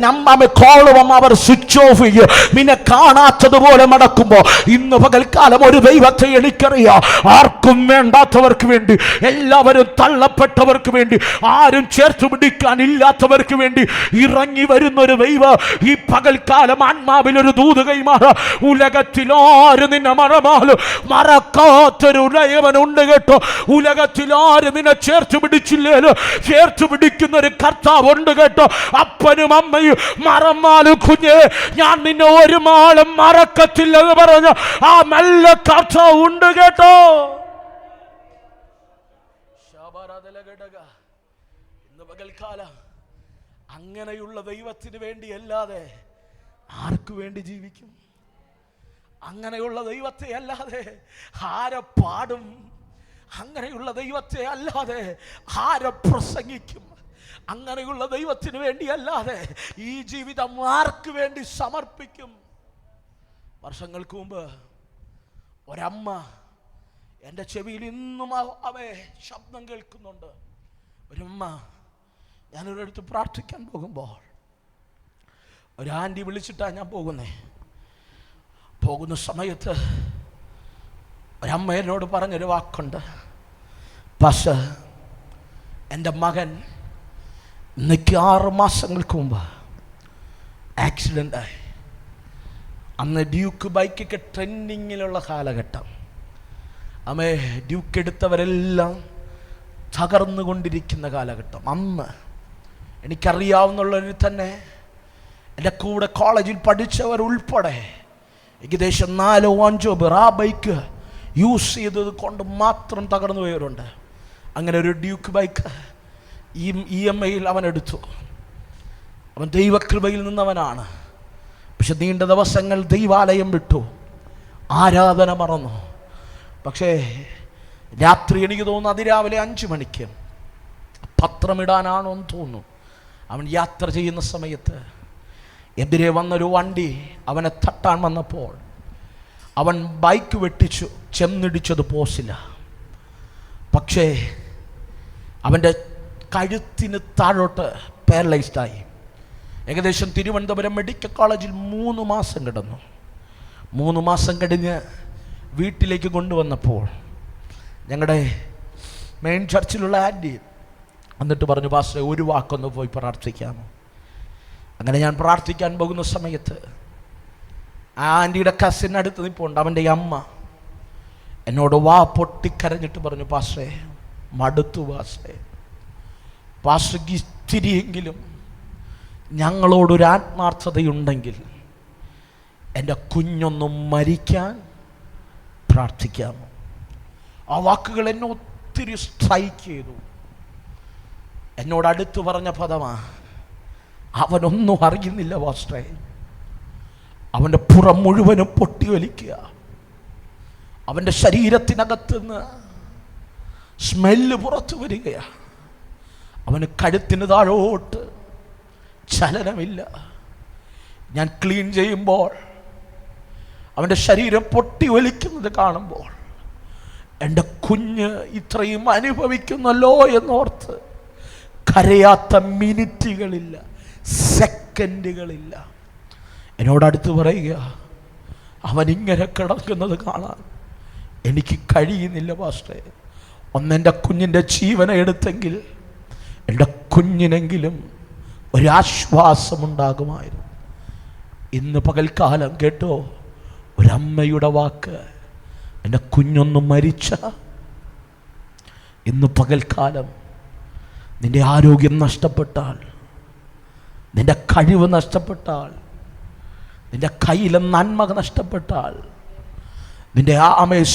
കോളും അവർ സ്വിച്ച് ഓഫ് ചെയ്യും. നിന്നെ കാണാത്തതുപോലെ നടക്കുമ്പോൾ ഇന്ന് പകൽക്കാലം ഒരു ദൈവത്തെ എനിക്കറിയാം. ആർക്കും വേണ്ടാത്തവർക്ക് വേണ്ടി, എല്ലാവരും തള്ളപ്പെട്ടവർക്ക് വേണ്ടി, ആരും ചേർത്ത് പിടിക്കാൻ ഇല്ലാത്തവർക്ക് വേണ്ടി ഇറങ്ങി വരുന്നൊരു ദൈവം ഈ പകൽക്കാലം പകൽക്കാലം ആത്മാവിലൊരു ദൂത് കൈമാറാ. ഉലകത്തിലാരും നിന്നെ മറമാലും മറക്കാത്തൊരു ഉടയവനുണ്ട് കേട്ടോ. ഉലകത്തിലാരും നിന്നെ ചേർത്ത് പിടിച്ചില്ലേലും ചേർത്ത് പിടിക്കുന്ന ഒരു കർത്താവുണ്ട് കേട്ടോ. അപ്പനും അമ്മയും മറന്നാലും കുഞ്ഞെ ഞാൻ നിന്നെ ഒരു മാളും മറക്കത്തില്ലെന്ന് പറഞ്ഞ ആ നല്ല കർത്താവ് ഉണ്ട് കേട്ടോ. ഇന്ന് പകൽക്കാലം അങ്ങനെയുള്ള ദൈവത്തിന് വേണ്ടി അല്ലാതെ ആർക്കു വേണ്ടി ജീവിക്കും? അങ്ങനെയുള്ള ദൈവത്തെ അല്ലാതെ ആരെ പാടും? അങ്ങനെയുള്ള ദൈവത്തെ അല്ലാതെ ആരെ പ്രസംഗിക്കും? അങ്ങനെയുള്ള ദൈവത്തിന് വേണ്ടി അല്ലാതെ ഈ ജീവിതം ആർക്ക് വേണ്ടി സമർപ്പിക്കും? വർഷങ്ങൾക്ക് മുമ്പ് ഒരമ്മ എൻ്റെ ചെവിയിൽ ഇന്നും അവയെ ശബ്ദം കേൾക്കുന്നുണ്ട്. ഒരുമ്മ ഞാനൊരിടത്ത് പ്രാർത്ഥിക്കാൻ പോകുമ്പോൾ ഒരു ആൻറ്റി വിളിച്ചിട്ടാണ് ഞാൻ പോകുന്ന സമയത്ത് ഒരമ്മ എന്നോട് പറഞ്ഞൊരു വാക്കുണ്ട്. പക്ഷേ എൻ്റെ മകൻ ഇന്നേക്ക് 6 മാസങ്ങൾക്ക് മുമ്പ് ആക്സിഡൻ്റായി. അന്ന് ഡ്യൂക്ക് ബൈക്കൊക്കെ ട്രെൻഡിങ്ങിലുള്ള കാലഘട്ടം. അമ്മേ ഡ്യൂക്ക് എടുത്തവരെല്ലാം തകർന്നുകൊണ്ടിരിക്കുന്ന കാലഘട്ടം. അന്ന് എനിക്കറിയാവുന്നുള്ളവർ തന്നെ എൻ്റെ കൂടെ കോളേജിൽ പഠിച്ചവർ ഉൾപ്പെടെ ഏകദേശം 4-5 പേർ ആ ബൈക്ക് യൂസ് ചെയ്തത് കൊണ്ട് മാത്രം തകർന്നു പോയവരുണ്ട്. അങ്ങനെ ഒരു ഡ്യൂക്ക് ബൈക്ക് EMIയിൽ അവൻ എടുത്തു. അവൻ ദൈവകൃപയിൽ നിന്നവനാണ്. പക്ഷെ നീണ്ട ദിവസങ്ങൾ ദൈവാലയം വിട്ടു, ആരാധന മറന്നു. പക്ഷേ രാത്രി എനിക്ക് തോന്നുന്നു അതിരാവിലെ 5 മണിക്ക് പത്രമിടാനാണോ എന്ന് തോന്നുന്നു, അവൻ യാത്ര ചെയ്യുന്ന സമയത്ത് എതിരെ വന്നൊരു വണ്ടി അവനെ തട്ടാൻ വന്നപ്പോൾ അവൻ ബൈക്ക് വെട്ടിച്ചു. ചെന്നിടിച്ചത് പോസില്ല. പക്ഷേ അവൻ്റെ കഴുത്തിന് താഴോട്ട് പാരലൈസ്ഡായി. ഏകദേശം തിരുവനന്തപുരം മെഡിക്കൽ കോളേജിൽ 3 മാസം കിടന്നു. 3 മാസം കഴിഞ്ഞ് വീട്ടിലേക്ക് കൊണ്ടുവന്നപ്പോൾ ഞങ്ങളുടെ മെയിൻ ചർച്ചിലുള്ള ആൻറ്റി എന്നിട്ട് പറഞ്ഞു, പാസ്റ്റർ ഒരു വാക്കൊന്ന് പോയി പ്രാർത്ഥിക്കാമോ? അങ്ങനെ ഞാൻ പ്രാർത്ഥിക്കാൻ പോകുന്ന സമയത്ത് ആ ആൻറ്റിയുടെ കസിൻ അടുത്ത് നിൽപ്പുണ്ട്. അവൻ്റെ അമ്മ എന്നോട് വാ പൊട്ടിക്കരഞ്ഞിട്ട് പറഞ്ഞു, പാസ്റ്ററെ മടുത്തു പാസ്റ്റർക്ക് ഇത്തിരിയെങ്കിലും ഞങ്ങളോടൊരു ആത്മാർത്ഥതയുണ്ടെങ്കിൽ എൻ്റെ കുഞ്ഞൊന്നും മരിക്കാൻ പ്രാർത്ഥിക്കാമോ? ആ വാക്കുകൾ എന്നെ ഒത്തിരി സ്ട്രൈക്ക് ചെയ്തു. എന്നോട് അടുത്ത് പറഞ്ഞ പദമാ, അവനൊന്നും അറിയുന്നില്ല പാസ്റ്ററെ, അവൻ്റെ പുറം മുഴുവനും പൊട്ടി വലിക്കുക, അവൻ്റെ ശരീരത്തിനകത്തുനിന്ന് സ്മെല്ല് പുറത്തു വരികയാണ്, അവന് കഴുത്തിന് താഴോട്ട് ചലനമില്ല. ഞാൻ ക്ലീൻ ചെയ്യുമ്പോൾ അവൻ്റെ ശരീരം പൊട്ടി വലിക്കുന്നത് കാണുമ്പോൾ എൻ്റെ കുഞ്ഞ് ഇത്രയും അനുഭവിക്കുന്നല്ലോ എന്നോർത്ത് കരയാത്ത മിനിറ്റുകളില്ല, സെക്കൻഡുകളില്ല. എന്നോടടുത്ത് പറയുക, അവനിങ്ങനെ കിടക്കുന്നത് കാണാൻ എനിക്ക് കഴിയുന്നില്ല പാസ്റ്ററെ. ഒന്നെൻ്റെ കുഞ്ഞിൻ്റെ ജീവനെ എടുത്തെങ്കിൽ എൻ്റെ കുഞ്ഞിനെങ്കിലും ഒരാശ്വാസമുണ്ടാകുമായിരുന്നു. ഇന്ന് പകൽക്കാലം കേട്ടോ ഒരമ്മയുടെ വാക്ക്, എൻ്റെ കുഞ്ഞൊന്നും മരിച്ച ഇന്ന് പകൽക്കാലം നിൻ്റെ ആരോഗ്യം നഷ്ടപ്പെട്ടാൽ, നിൻ്റെ കഴിവ് നഷ്ടപ്പെട്ടാൽ, നിൻ്റെ കയ്യിലെ നന്മ നഷ്ടപ്പെട്ടാൽ, നിൻ്റെ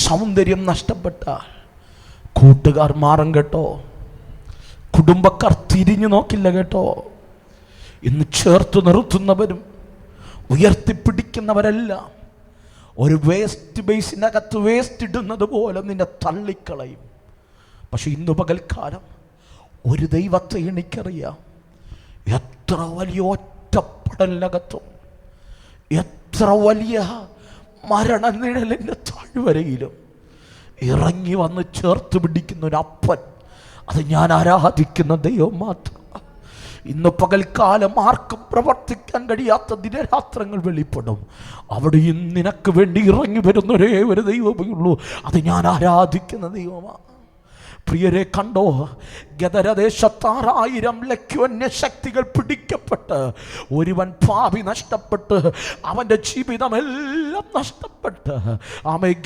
സൗന്ദര്യം നഷ്ടപ്പെട്ടാൽ കൂട്ടുകാർ മാറും കേട്ടോ, കുടുംബക്കാർ തിരിഞ്ഞു നോക്കില്ല കേട്ടോ. ഇന്ന് ചേർത്ത് നിർത്തുന്നവരും ഉയർത്തിപ്പിടിക്കുന്നവരെല്ലാം ഒരു വേസ്റ്റ് ബേസിനകത്ത് വേസ്റ്റ് ഇടുന്നത് പോലെ നിന്നെ തള്ളിക്കളയും. പക്ഷെ ഇന്ന് പകൽക്കാലം ഒരു ദൈവത്തെ എനിക്കറിയാം, എത്ര വലിയ ഒറ്റപ്പെടലിനകത്തും എത്ര വലിയ മരണനിഴലിൻ്റെ താഴ്വരയിലും ഇറങ്ങി വന്ന് ചേർത്ത് പിടിക്കുന്ന ഒരു അപ്പൻ, അത് ഞാൻ ആരാധിക്കുന്ന ദൈവം മാത്രം. ഇന്ന് പകൽക്കാലം ആർക്കും പ്രവർത്തിക്കാൻ കഴിയാത്ത ദിനരാത്രങ്ങൾ വെളിപ്പെടും. അവിടെയും നിനക്ക് വേണ്ടി ഇറങ്ങി വരുന്ന ഒരേ ഒരു ദൈവമേ ഉള്ളൂ, അത് ഞാൻ ആരാധിക്കുന്ന ദൈവമാണ്. പ്രിയരെ കണ്ടോ, ഗദരദേശത്ത് 6000 ലക്ഷ്വന്യ ശക്തികൾ പിടിക്കപ്പെട്ട് ഒരുവൻ ഭാവി നഷ്ടപ്പെട്ട് അവൻ്റെ ജീവിതമെല്ലാം നഷ്ടപ്പെട്ട്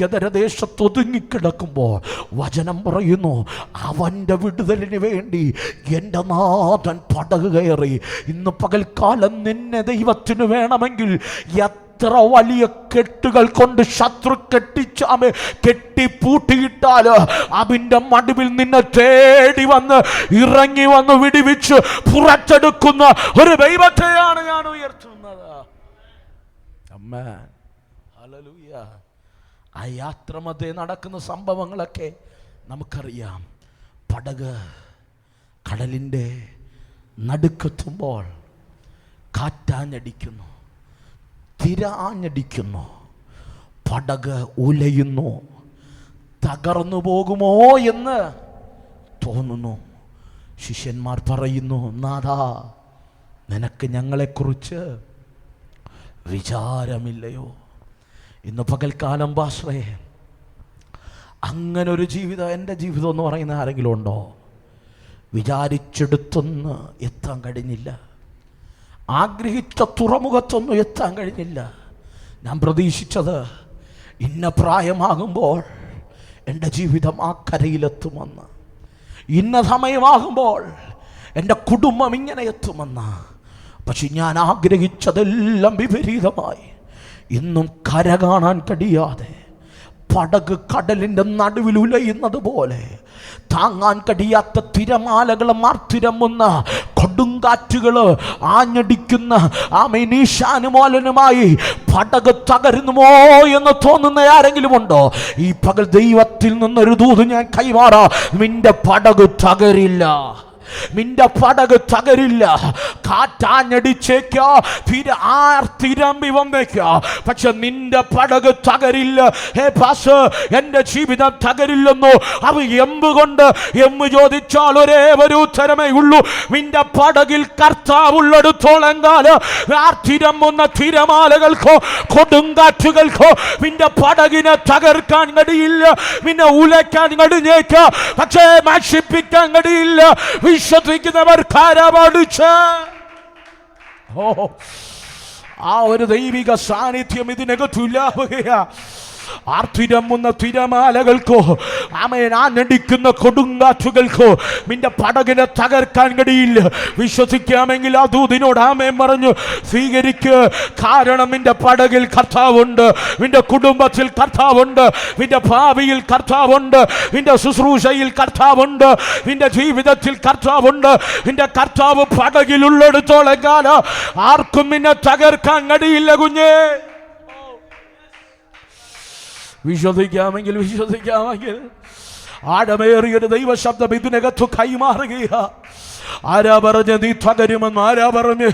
ഗദരദേശത്ത് ഒതുങ്ങിക്കിടക്കുമ്പോൾ വചനം പറയുന്നു, അവൻ്റെ വിടുതലിന് വേണ്ടി എൻ്റെ നാഥൻ പടക് കയറി. ഇന്ന് പകൽക്കാലം നിന്നെ ദൈവത്തിന് വേണമെങ്കിൽ എത്ര വലിയ കെട്ടുകൾ കൊണ്ട് ശത്രു കെട്ടിപ്പൂട്ടിയിട്ടാൽ അതിൻ്റെ മടുവിൽ നിന്നെ തേടി വന്ന് ഇറങ്ങി വന്ന് വിടിവിച്ച് പുറത്തെടുക്കുന്ന ഒരു ദൈവത്തെയാണ് ഞാൻ ഉയർത്തുന്നത്. ആമേൻ, ഹല്ലേലൂയ. ആ യാത്രമധ്യേ നടക്കുന്ന സംഭവങ്ങളൊക്കെ നമുക്കറിയാം. പടക് കടലിൻ്റെ നടുക്കെത്തുമ്പോൾ കാറ്റാഞ്ഞടിക്കുന്നു, തിരാഞ്ഞടിക്കുന്നു, പടക് ഉലയുന്നു. തകർന്നു പോകുമോ എന്ന് തോന്നുന്നു. ശിഷ്യന്മാർ പറയുന്നു, നാഥാ, നിനക്ക് ഞങ്ങളെക്കുറിച്ച് വിചാരമില്ലയോ? ഇന്ന് പകൽക്കാലം പാസ്റ്ററേ, അങ്ങനൊരു ജീവിതം, എൻ്റെ ജീവിതം എന്ന് പറയുന്ന ആരെങ്കിലും ഉണ്ടോ? വിചാരിച്ചെടുത്തൊന്ന് എത്താൻ കഴിഞ്ഞില്ല, ആഗ്രഹിച്ച തുറമുഖത്തൊന്നും എത്താൻ കഴിഞ്ഞില്ല. ഞാൻ പ്രതീക്ഷിച്ചത് ഇന്ന പ്രായമാകുമ്പോൾ എൻ്റെ ജീവിതം ആ കരയിലെത്തുമെന്ന്, ഇന്ന സമയമാകുമ്പോൾ എൻ്റെ കുടുംബം ഇങ്ങനെ എത്തുമെന്ന്. പക്ഷെ ഞാൻ ആഗ്രഹിച്ചതെല്ലാം വിപരീതമായി. ഇന്നും കര കാണാൻ കഴിയാതെ പടക് കടലിൻ്റെ നടുവിൽ ഉലയുന്നത് പോലെ താങ്ങാൻ കഴിയാത്ത തിരമാലകൾ, മാർത്തിരമ്പുന്ന കൊടുങ്കാറ്റുകൾ ആഞ്ഞടിക്കുന്ന ഈശാനുമോലനുമായി പടക് തകരുന്നുമോ എന്ന് തോന്നുന്ന ആരെങ്കിലും ഉണ്ടോ? ഈ പകൽ ദൈവത്തിൽ നിന്നൊരു ദൂത് ഞാൻ കൈമാറാം. നിന്റെ പടക് തകരില്ല, നിന്റെ പടക് തകരില്ല. കാറ്റാഞ്ഞടിച്ചേക്കാ, തിരമ്പി വന്നേക്കാ, പക്ഷെ നിന്റെ പടക് തകരില്ല. ഹേ പാസ്റ്റർ, എൻ്റെ ജീവിതം തകരില്ലെന്നോ? അത് എമ്പ് ചോദിച്ചാൽ ഒരേ ഒരു ഉത്തരമേ ഉള്ളൂ. നിന്റെ പടകിൽ കർത്താവുള്ളിടത്തോളം കാലം തിരമ്പുന്ന തിരമാലകൾക്കോ കൊടുങ്കാറ്റുകൾക്കോ നിന്റെ പടകിനെ തകർക്കാൻ കഴിയില്ല. നിന്നെ ഉലയ്ക്കാൻ കഴിഞ്ഞേക്കാം, പക്ഷേ നശിപ്പിക്കാൻ കഴിയില്ല. വിശ്വസിക്കുന്നവർ കരമടിച്ച് ആ ഒരു ദൈവിക സാന്നിധ്യം ഇതിനകത്തുല്ലാവുകയാ. ആർത്തിരമ്പുന്ന തിരമാലകൾക്കോ ആഞ്ഞടിക്കുന്ന കൊടുങ്കാറ്റുകൾക്കോ നിന്റെ പടകിനെ തകർക്കാൻ കഴിയില്ല. വിശ്വസിക്കാമെങ്കിൽ ആ ദൂതിനോട് ആമേൻ പറഞ്ഞു സ്വീകരിക്കുക. കാരണം നിന്റെ പടകിൽ കർത്താവുണ്ട്, നിന്റെ കുടുംബത്തിൽ കർത്താവുണ്ട്, നിന്റെ ഭാവിയിൽ കർത്താവുണ്ട്, നിന്റെ ശുശ്രൂഷയിൽ കർത്താവുണ്ട്, നിന്റെ ജീവിതത്തിൽ കർത്താവുണ്ട്. നിന്റെ കർത്താവ് പടകിലുള്ളിടത്തോളം കാലം ആർക്കും നിന്നെ തകർക്കാൻ കഴിയില്ല കുഞ്ഞേ. വിശ്വസിക്കാമെങ്കിൽ ആഴമേറിയൊരു ദൈവശബ്ദം ഇതിനകത്തു കൈമാറുകയാ. ആരാ പറഞ്ഞ് നീ തകരുമെന്ന്? ആരാ പറഞ്ഞ്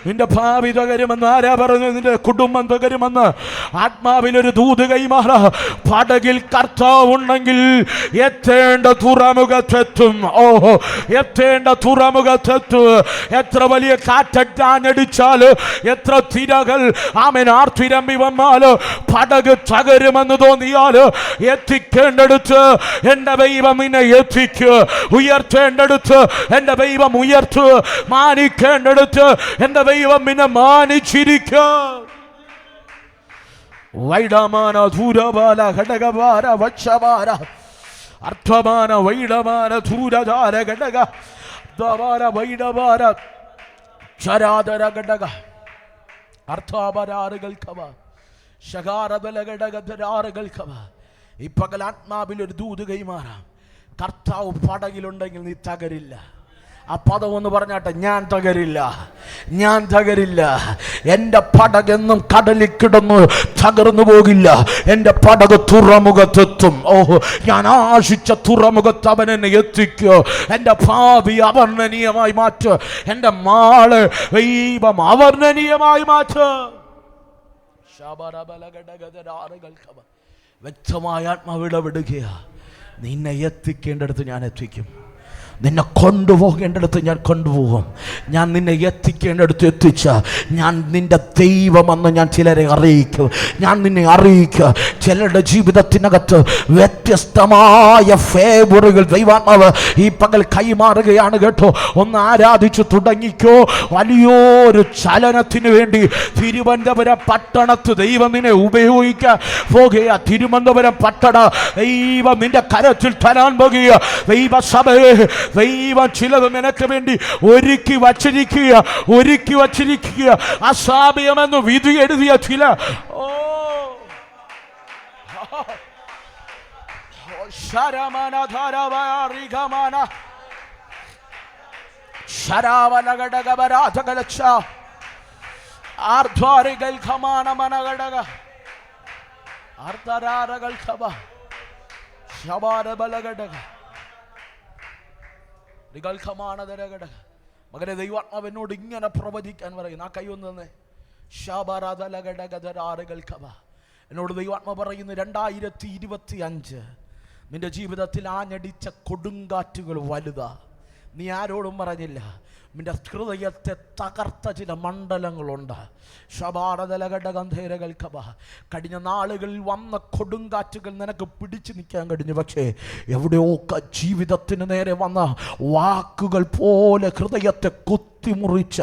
നിന്റെ ഭാവി തകരുമെന്ന്? ആരാ പറഞ്ഞ് നിന്റെ കുടുംബം തകരുമെന്ന്? ആത്മാവിലൊരു ദൂത് കൈമാറ. പടകിൽ കർത്താവുണ്ടെങ്കിൽ എത്തേണ്ട തുറമുഖത്തെത്തും. ഓഹോ, എത്തേണ്ട തുറമുഖത്തെത്തും. എത്ര വലിയ കാറ്റാഞ്ഞടിച്ചാൽ, എത്ര തിരകൾ ആർത്തിരമ്പി വന്നാല്, പടക് തകരുമെന്ന് തോന്നിയാല് എത്തിക്കേണ്ടടുത്ത് എൻ്റെ ദൈവം നിന്നെ എത്തിക്കുക. ഉയർത്തേണ്ടടുത്ത് എൻ്റെ ദൈവം ഉയർത്തു. മാനിക്കേണ്ടടുത്ത് എൻ്റെ ദൈവം നിന്നെ മാനിച്ചിരിക്കുക. വൈഡമാന ധൂരബാല ഘടകവാര വക്ഷവാര അർത്ഥമാന വൈഡമാന ധൂരധാര ഘടക ദ്വാര വൈഡവാര ശരാധര ഘടക അർത്ഥാപരാറുകൾക്കവ ശകാരബല ഘടകധരാറുകൾക്കവ. ഈ പകൽ ആത്മാവിൽ ഒരു ദൂത് കൈമാറാം. കർത്താവ് പടകിലുണ്ടെങ്കിൽ നീ തകരില്ല. ആ പദം ഒന്ന് പറഞ്ഞാട്ടെ, ഞാൻ തകരില്ല, ഞാൻ തകരില്ല. എൻ്റെ പടകെന്നും കടലിൽ കിടന്ന് തകർന്നു പോകില്ല. എൻ്റെ പടക് തുറമുഖത്തെത്തും. ഓഹോ, ഞാൻ ആശിച്ച തുറമുഖത്ത് അവൻ എന്നെ എത്തിക്കോ. എൻ്റെ ഭാവി അവർണ്ണനീയമായി മാറ്റ്. എൻ്റെ മാള് ദൈവം അവർണ്ണനീയമായി മാറ്റ്. വ്യക്തമായ ആത്മാവിടപെടുകയാ. നിന്നെ എത്തിക്കേണ്ടടുത്ത് ഞാൻ എത്തിക്കും. നിന്നെ കൊണ്ടുപോകേണ്ടടുത്ത് ഞാൻ കൊണ്ടുപോകും. ഞാൻ നിന്നെ എത്തിക്കേണ്ടടുത്ത് എത്തിച്ച ഞാൻ നിന്റെ ദൈവമെന്ന് ഞാൻ ചിലരെ അറിയിക്കും. ഞാൻ നിന്നെ അറിയിക്കുക. ചിലരുടെ ജീവിതത്തിനകത്ത് വ്യത്യസ്തമായ ഫേവറുകൾ ദൈവാത്മാവ് ഈ പകൽ കൈമാറുകയാണ് കേട്ടോ. ഒന്ന് ആരാധിച്ചു തുടങ്ങിക്കോ. വലിയൊരു ചലനത്തിന് വേണ്ടി തിരുവനന്തപുരം പട്ടണത്ത് ദൈവം നിന്നെ ഉപയോഗിക്കാൻ പോകുക. തിരുവനന്തപുരം പട്ടണ ദൈവം നിന്റെ കരത്തിൽ തരാൻ പോകുക. ദൈവസഭയെ ദൈവം ചിലത് നിനക്ക് വേണ്ടി ഒരുക്കി വച്ചിരിക്കുക. അസാധ്യമെന്ന് വിധി എഴുതിയ ചില മകനെ, ദൈവാത്മാവെന്നോട് ഇങ്ങനെ പ്രവചിക്കാൻ പറയുന്നു. ആ കൈ ഒന്ന് തന്നെ. എന്നോട് ദൈവാത്മാ പറയുന്നു, 2025 നിന്റെ ജീവിതത്തിൽ ആഞ്ഞടിച്ച കൊടുങ്കാറ്റുകൾ വലുതാ. നീ ആരോടും പറഞ്ഞില്ല. നിന്റെ ഹൃദയത്തെ തകർത്ത ചില മണ്ഡലങ്ങളുണ്ട്. കഴിഞ്ഞ നാളുകളിൽ വന്ന കൊടുങ്കാറ്റുകൾ നിനക്ക് പിടിച്ചു നിൽക്കാൻ കഴിഞ്ഞു. പക്ഷേ എവിടെയൊക്കെ ജീവിതത്തിന് നേരെ വന്ന വാക്കുകൾ പോലെ ഹൃദയത്തെ കുത്തിമുറിച്ച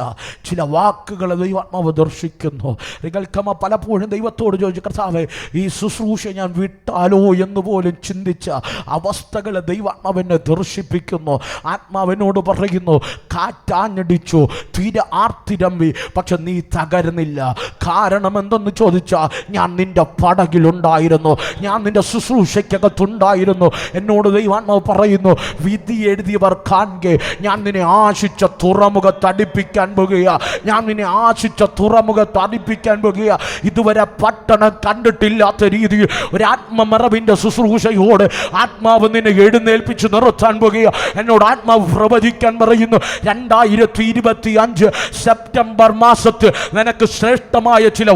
ചില വാക്കുകൾ ദൈവാത്മാവ് ദർശിക്കുന്നു. നിങ്ങൾക്കമ്മ പലപ്പോഴും ദൈവത്തോട് ചോദിച്ചു, കർത്താവേ, ഈ ശുശ്രൂഷ ഞാൻ വിട്ടാലോ എന്ന് പോലും ചിന്തിച്ച അവസ്ഥകളെ ദൈവാത്മാവെന്നെ ദർശിപ്പിക്കുന്നു. ആത്മാവിനോട് പറയുന്നു, കാറ്റാഞ്ഞടിച്ചു, തീരെ ആർത്തിരമ്പി, പക്ഷെ നീ തകരുന്നില്ല. കാരണം എന്തെന്ന് ചോദിച്ചാൽ, ഞാൻ നിന്റെ പടകിലുണ്ടായിരുന്നു, ഞാൻ നിന്റെ ശുശ്രൂഷയ്ക്കകത്തുണ്ടായിരുന്നു. എന്നോട് ദൈവാത്മാവ് പറയുന്നു, വിധി എഴുതിയവർ കാണുക, ഞാൻ നിന്നെ ആശിച്ച തുറമുഖത്തടിപ്പിക്കാൻ പോകുക. ഞാൻ നിന്നെ ആശിച്ച തുറമുഖത്തടിപ്പിക്കാൻ പോകുക. ഇതുവരെ പട്ടണം കണ്ടിട്ടില്ലാത്ത രീതിയിൽ ഒരു ആത്മമറവിൻ്റെ ശുശ്രൂഷയോട് ആത്മാവ് നിന്നെ എഴുന്നേൽപ്പിച്ച് നിർത്താൻ പോകുക. എന്നോട് ആത്മാവ് പ്രവചിക്കാൻ പറയുന്നു, 2025 സെപ്റ്റംബർ മാസത്തിൽ നിനക്ക് ശ്രേഷ്ഠമായ ചില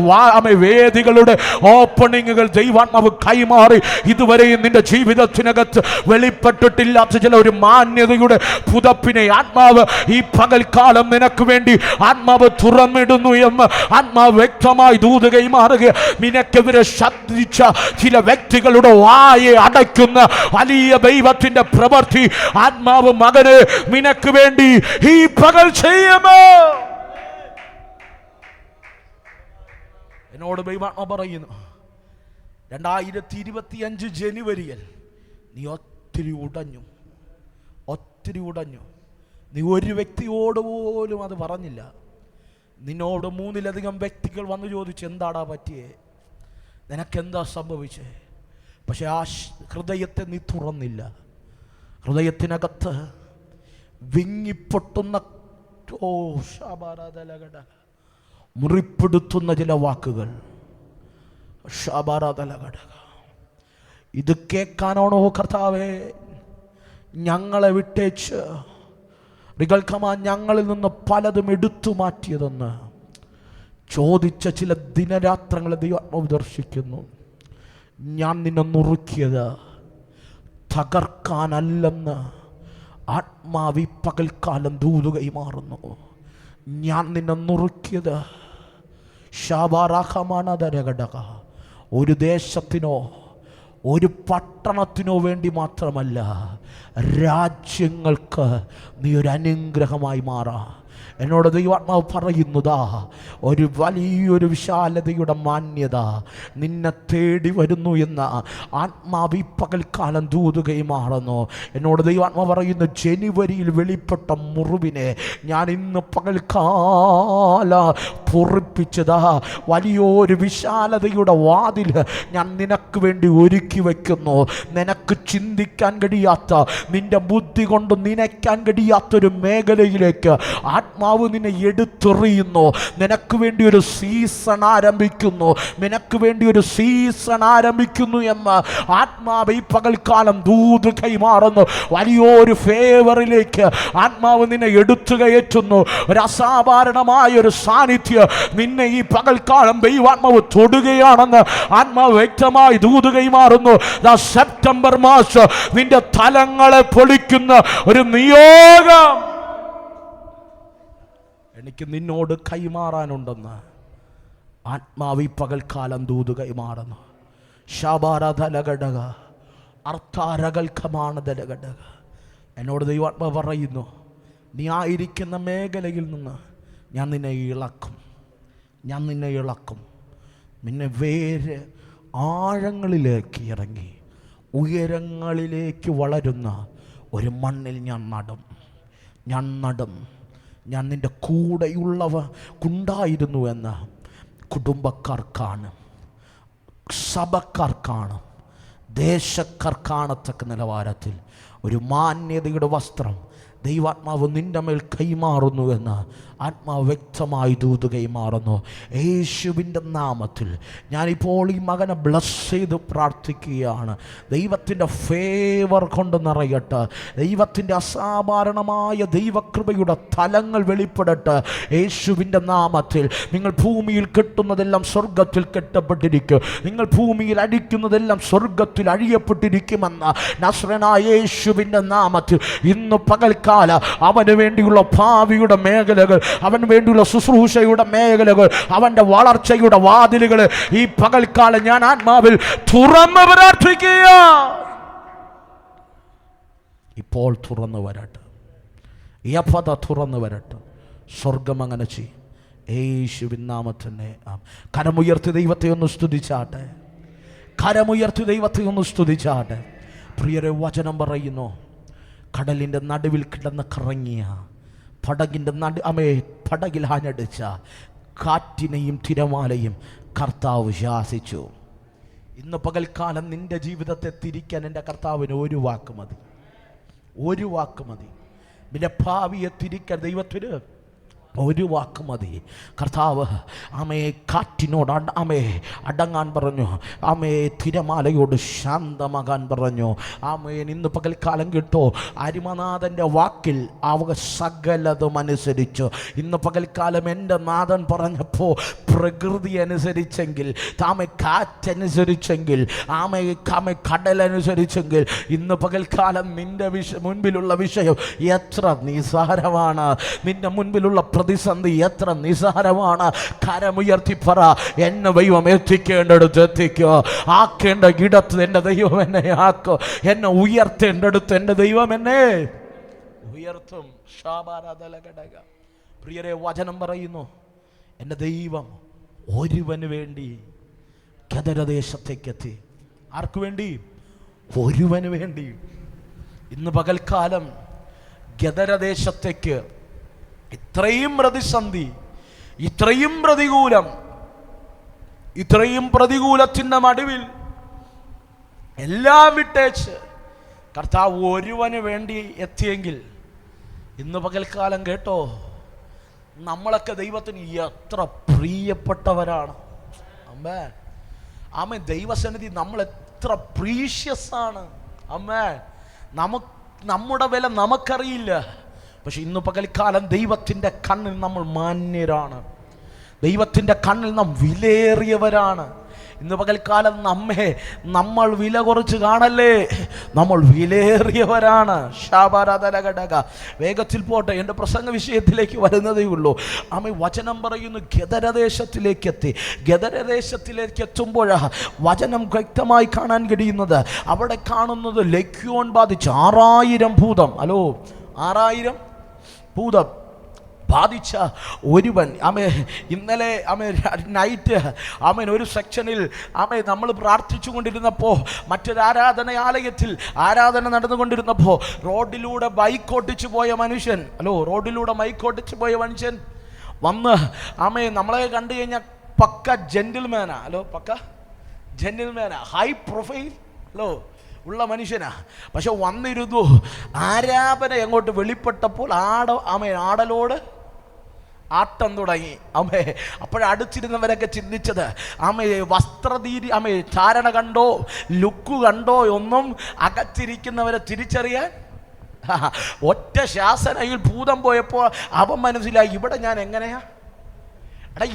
വേദികളുടെ ഓപ്പണിങ്ങുകൾ ദൈവാത്മാവ് കൈമാറി. ഇതുവരെയും നിന്റെ ജീവിതത്തിനകത്ത് വെളിപ്പെട്ടിട്ടില്ലാത്ത ചില ഒരു മാന്യതയുടെ പുതപ്പിനെ ആത്മാവ് ഈ പകൽക്കാലം നിനക്ക് വേണ്ടി ആത്മാവ് തുറന്നിടുന്നു എന്ന് ആത്മാവ് വ്യക്തമായി ദൂത് കൈമാറുക. നിനക്കെതിരെ ശബ്ദിച്ച ചില വ്യക്തികളുടെ വായെ അടയ്ക്കുന്ന വലിയ ദൈവത്തിന്റെ പ്രവൃത്തി ആത്മാവ് മകനെ നിനക്ക് വേണ്ടി ഈ പകൽ ചെയ്യുമോ? എന്നോട് ദൈവാത്മാവ് പറയുന്നു, 2025 ജനുവരിയിൽ നീ ഒത്തിരി ഉടഞ്ഞു. നീ ഒരു വ്യക്തിയോട് പോലും അത് പറഞ്ഞില്ല. നിന്നോട് 3-ലധികം വ്യക്തികൾ വന്നു ചോദിച്ചു, എന്താടാ പറ്റിയേ, നിനക്കെന്താ സംഭവിച്ചേ? പക്ഷെ ആ ഹൃദയത്തെ നീ തുറന്നില്ല. ഹൃദയത്തിനകത്ത് വിങ്ങിപ്പൊട്ടുന്ന മുറിപ്പെടുത്തുന്ന ചില വാക്കുകൾ. ഇത് കേൾക്കാനാണോ കർത്താവേ ഞങ്ങളെ വിട്ടേച്ച് ഞങ്ങളിൽ നിന്ന് പലതും എടുത്തു മാറ്റിയതെന്ന് ചോദിച്ച ചില ദിനരാത്രങ്ങളെ ദൈവം ദർശിക്കുന്നു. ഞാൻ നിന്നെ നുറുക്കിയത് തകർക്കാനല്ലെന്ന് ആത്മാവി പകൽക്കാലം ദൂത് കൈമാറുന്നു. ഞാൻ നിന്നെ നുറുക്കിയത് ഒരു ദേശത്തിനോ ഒരു പട്ടണത്തിനോ വേണ്ടി മാത്രമല്ല, രാജ്യങ്ങൾക്ക് നീ ഒരു അനുഗ്രഹമായി മാറാം. എന്നോട് ദൈവാത്മാവ് പറയുന്നതാ, ഒരു വലിയൊരു വിശാലതയുടെ മാന്യത നിന്നെ തേടി വരുന്നു എന്ന ആത്മാവ് ഈ പകൽക്കാലം ദൂത് കൈമാറുന്നു. എന്നോട് ദൈവാത്മാവ് പറയുന്നു, ജനുവരിയിൽ വെളിപ്പെട്ട മുറിവിനെ ഞാൻ ഇന്ന് പകൽക്കാല പൊറിപ്പിച്ചതാ. വലിയൊരു വിശാലതയുടെ വാതിൽ ഞാൻ നിനക്ക് വേണ്ടി ഒരുക്കി വയ്ക്കുന്നു. നിനക്ക് ചിന്തിക്കാൻ കഴിയാത്ത, നിന്റെ ബുദ്ധി കൊണ്ട് നനയ്ക്കാൻ കഴിയാത്തൊരു മേഖലയിലേക്ക് ആത്മാവ് നിന്നെ എടുത്തെറിയുന്നു. നിനക്ക് വേണ്ടി ഒരു സീസൺ ആരംഭിക്കുന്നു, നിനക്ക് വേണ്ടി ഒരു സീസൺ ആരംഭിക്കുന്നു എന്ന് ആത്മാവ് ഈ പകൽക്കാലം ദൂത് കൈമാറുന്നു. വലിയൊരു ഫേവറിലേക്ക് ആത്മാവ് നിന്നെ എടുത്തു കയറ്റുന്നു. ഒരു അസാധാരണമായ ഒരു സാന്നിധ്യം നിന്നെ ഈ പകൽക്കാലം ദൈവാത്മാവ് തൊടുകയാണെന്ന് ആത്മാവ് വ്യക്തമായി ദൂത് കൈമാറുന്നു. സെപ്റ്റംബർ മാസം നിന്റെ തലങ്ങളെ പൊളിക്കുന്ന ഒരു നിയോഗം എനിക്ക് നിന്നോട് കൈമാറാനുണ്ടെന്ന് ആത്മാവി പകൽക്കാലം ദൂത് കൈമാറുന്നു. ശാബാരതലഘടക അർത്ഥാരകൽക്കമാണതലഘടക. എന്നോട് ദൈവാത്മാവ് പറയുന്നു, നീ ആയിരിക്കുന്ന മേഖലയിൽ നിന്ന് ഞാൻ നിന്നെ ഇളക്കും, ഞാൻ നിന്നെ ഇളക്കും. നിന്നെ വേര് ആഴങ്ങളിലേക്ക് ഇറങ്ങി ഉയരങ്ങളിലേക്ക് വളരുന്ന ഒരു മണ്ണിൽ ഞാൻ നടും. ഞാൻ നിൻ്റെ കൂടെയുള്ളവ ഉണ്ടായിരുന്നുവെന്ന് കുടുംബക്കാർക്കാണ്, സഭക്കാർക്കാണ്, ദേശക്കാർക്കാണത്തക്ക നിലവാരത്തിൽ ഒരു മാന്യതയുടെ വസ്ത്രം ദൈവാത്മാവ് നിൻ്റെ മേൽ കൈമാറുന്നുവെന്ന് ആത്മാവ് വ്യക്തമായി ദൂത് കൈമാറുന്നു. യേശുവിൻ്റെ നാമത്തിൽ ഞാനിപ്പോൾ ഈ മകനെ ബ്ലസ് ചെയ്ത് പ്രാർത്ഥിക്കുകയാണ്. ദൈവത്തിൻ്റെ ഫേവർ കൊണ്ട് നിറയട്ടെ. ദൈവത്തിൻ്റെ അസാധാരണമായ ദൈവകൃപയുടെ തലങ്ങൾ വെളിപ്പെടട്ടെ യേശുവിൻ്റെ നാമത്തിൽ. നിങ്ങൾ ഭൂമിയിൽ കെട്ടുന്നതെല്ലാം സ്വർഗത്തിൽ കെട്ടപ്പെട്ടിരിക്കും, നിങ്ങൾ ഭൂമിയിൽ അടിക്കുന്നതെല്ലാം സ്വർഗത്തിൽ അഴിയപ്പെട്ടിരിക്കുമെന്ന് നസ്രനായ യേശുവിൻ്റെ നാമത്തിൽ ഇന്ന് പകൽക്കാലം അവന് വേണ്ടിയുള്ള ഭാവിയുടെ മേഖലകൾ, അവന് വേണ്ടിയുള്ള ശുശ്രൂഷയുടെ മേഖലകൾ, അവൻ്റെ വളർച്ചയുടെ വാതിലുകൾ ഈ പകൽക്കാലം ഞാൻ ആത്മാവിൽ തുറന്ന് പ്രാർത്ഥിക്കുക. ഇപ്പോൾ തുറന്നു വരട്ടെ, യഫത തുറന്നു വരട്ടെ. സ്വർഗം അങ്ങനെ ചെയ്യും യേശുവിൻ നാമത്തിനെ. കരമുയർത്തി ദൈവത്തെ ഒന്ന് സ്തുതിച്ചാട്ടെ, കരമുയർത്തി ദൈവത്തെ ഒന്ന് സ്തുതിച്ചാട്ടെ. പ്രിയരെ, വചനം പറയുന്നു, കടലിൻ്റെ നടുവിൽ കിടന്ന് കറങ്ങിയ പടകിൻ്റെ പടകിൽ ആഞ്ഞടിച്ച കാറ്റിനെയും തിരമാലയും കർത്താവ് ശാസിച്ചു. ഇന്ന് പകൽക്കാലം നിന്റെ ജീവിതത്തെ തിരിക്കാൻ എൻ്റെ കർത്താവിന് ഒരു വാക്ക് മതി, ഒരു വാക്ക് മതി. നിന്റെ ഭാവിയെ തിരിക്കാൻ ദൈവത്തിന് ഒരു വാക്ക് മതി. കർത്താവ് കാറ്റിനോട് അടങ്ങാൻ പറഞ്ഞു, തിരമാലയോട് ശാന്തമാകാൻ പറഞ്ഞു. ഇന്ന് പകൽക്കാലം കിട്ടോ അരിമനാഥൻ്റെ വാക്കിൽ അവ സകലതും അനുസരിച്ചു. ഇന്ന് പകൽക്കാലം എൻ്റെ നാഥൻ പറഞ്ഞപ്പോൾ പ്രകൃതി അനുസരിച്ചെങ്കിൽ, കാറ്റനുസരിച്ചെങ്കിൽ, കടലനുസരിച്ചെങ്കിൽ, ഇന്ന് പകൽക്കാലം നിന്റെ മുൻപിലുള്ള വിഷയം എത്ര നിസാരമാണ്, നിന്റെ മുൻപിലുള്ള പ്രതിസന്ധി എത്ര നിസാരമാണ്. കരമുയർത്തി പറ, എന്നെ ദൈവം എത്തിക്കേണ്ടടുത്ത് എത്തിക്കോ, ആക്കേണ്ട ഇടത്ത് എൻ്റെ ദൈവം എന്നെ ആക്കോ, എന്നെ ഉയർത്തേണ്ടടുത്ത് എൻ്റെ ദൈവം എന്നെ ഉയർത്തും. പ്രിയരെ, വചനം പറയുന്നു, എൻ്റെ ദൈവം ഒരുവന് വേണ്ടി ഗദരദേശത്തേക്കെത്തി. ആർക്കു വേണ്ടി? ഒരുവന് വേണ്ടി. ഇന്ന് പകൽക്കാലം ഗദരദേശത്തേക്ക് ഇത്രയും പ്രതിസന്ധി, ഇത്രയും പ്രതികൂലം, ഇത്രയും പ്രതികൂലത്തിൻ്റെ നടുവിൽ എല്ലാം വിട്ടേച്ച് കർത്താവ് ഒരുവന് വേണ്ടി എത്തിയെങ്കിൽ ഇന്ന് പകൽക്കാലം കേട്ടോ, നമ്മളൊക്കെ ദൈവത്തിന് എത്ര പ്രിയപ്പെട്ടവരാണ്. ആമേ ദൈവസന്നിധി നമ്മൾ എത്ര പ്രീഷ്യസ് ആണ്. നമ്മുടെ വില നമുക്കറിയില്ല. പക്ഷെ ഇന്ന് പകൽക്കാലം ദൈവത്തിൻ്റെ കണ്ണിൽ നമ്മൾ മാന്യരാണ്, ദൈവത്തിൻ്റെ കണ്ണിൽ നാം വിലയേറിയവരാണ്. ഇന്ന് പകൽക്കാലം നമ്മൾ വില കുറച്ച് കാണല്ലേ, നമ്മൾ വിലയേറിയവരാണ്. ശാബാരതലഘടക. വേഗത്തിൽ പോട്ടെ, എൻ്റെ പ്രസംഗ വിഷയത്തിലേക്ക് വരുന്നതേ ഉള്ളൂ. വചനം പറയുന്നു, ഗദരദേശത്തിലേക്ക് എത്തി. ഗദരദേശത്തിലേക്ക് എത്തുമ്പോഴാണ് വചനം വ്യക്തമായി കാണാൻ കഴിയുന്നത്. അവിടെ കാണുന്നത് ലക്യോൻ ബാധിച്ച 6000 ഭൂതം. 6000 ഭൂതം ബാധിച്ച ഒരുവൻ. ഇന്നലെ നൈറ്റ് ഒരു സെക്ഷനിൽ നമ്മൾ പ്രാർത്ഥിച്ചു കൊണ്ടിരുന്നപ്പോൾ, മറ്റൊരു ആരാധനാലയത്തിൽ ആരാധന നടന്നുകൊണ്ടിരുന്നപ്പോൾ റോഡിലൂടെ ബൈക്ക് ഓട്ടിച്ചു പോയ മനുഷ്യൻ, റോഡിലൂടെ ബൈക്ക് ഓട്ടിച്ചു പോയ മനുഷ്യൻ വന്ന് നമ്മളെ കണ്ടു കഴിഞ്ഞാൽ പക്ക ജെന്റിൽമാനാ, പക്ക ജെന്റിൽമാനാ, ഹൈ പ്രൊഫൈൽ ഉള്ള മനുഷ്യനാ. പക്ഷെ വന്നിരുന്നു, ആരാധന എങ്ങോട്ട് വെളിപ്പെട്ടപ്പോൾ ആടലോട് ആട്ടം തുടങ്ങി. അമ്മേ, അപ്പോഴടുത്തിരുന്നവരൊക്കെ ചിന്തിച്ചത് അമ്മേ അമ്മേ ധാരണ കണ്ടോ, ലുക്ക് കണ്ടോ ഒന്നും അകത്തിരിക്കുന്നവരെ തിരിച്ചറിയാൻ ഒറ്റ ശാസനയിൽ ഭൂതം പോയപ്പോൾ അവൻ മനസ്സിലായി, ഇവിടെ ഞാൻ എങ്ങനെയാ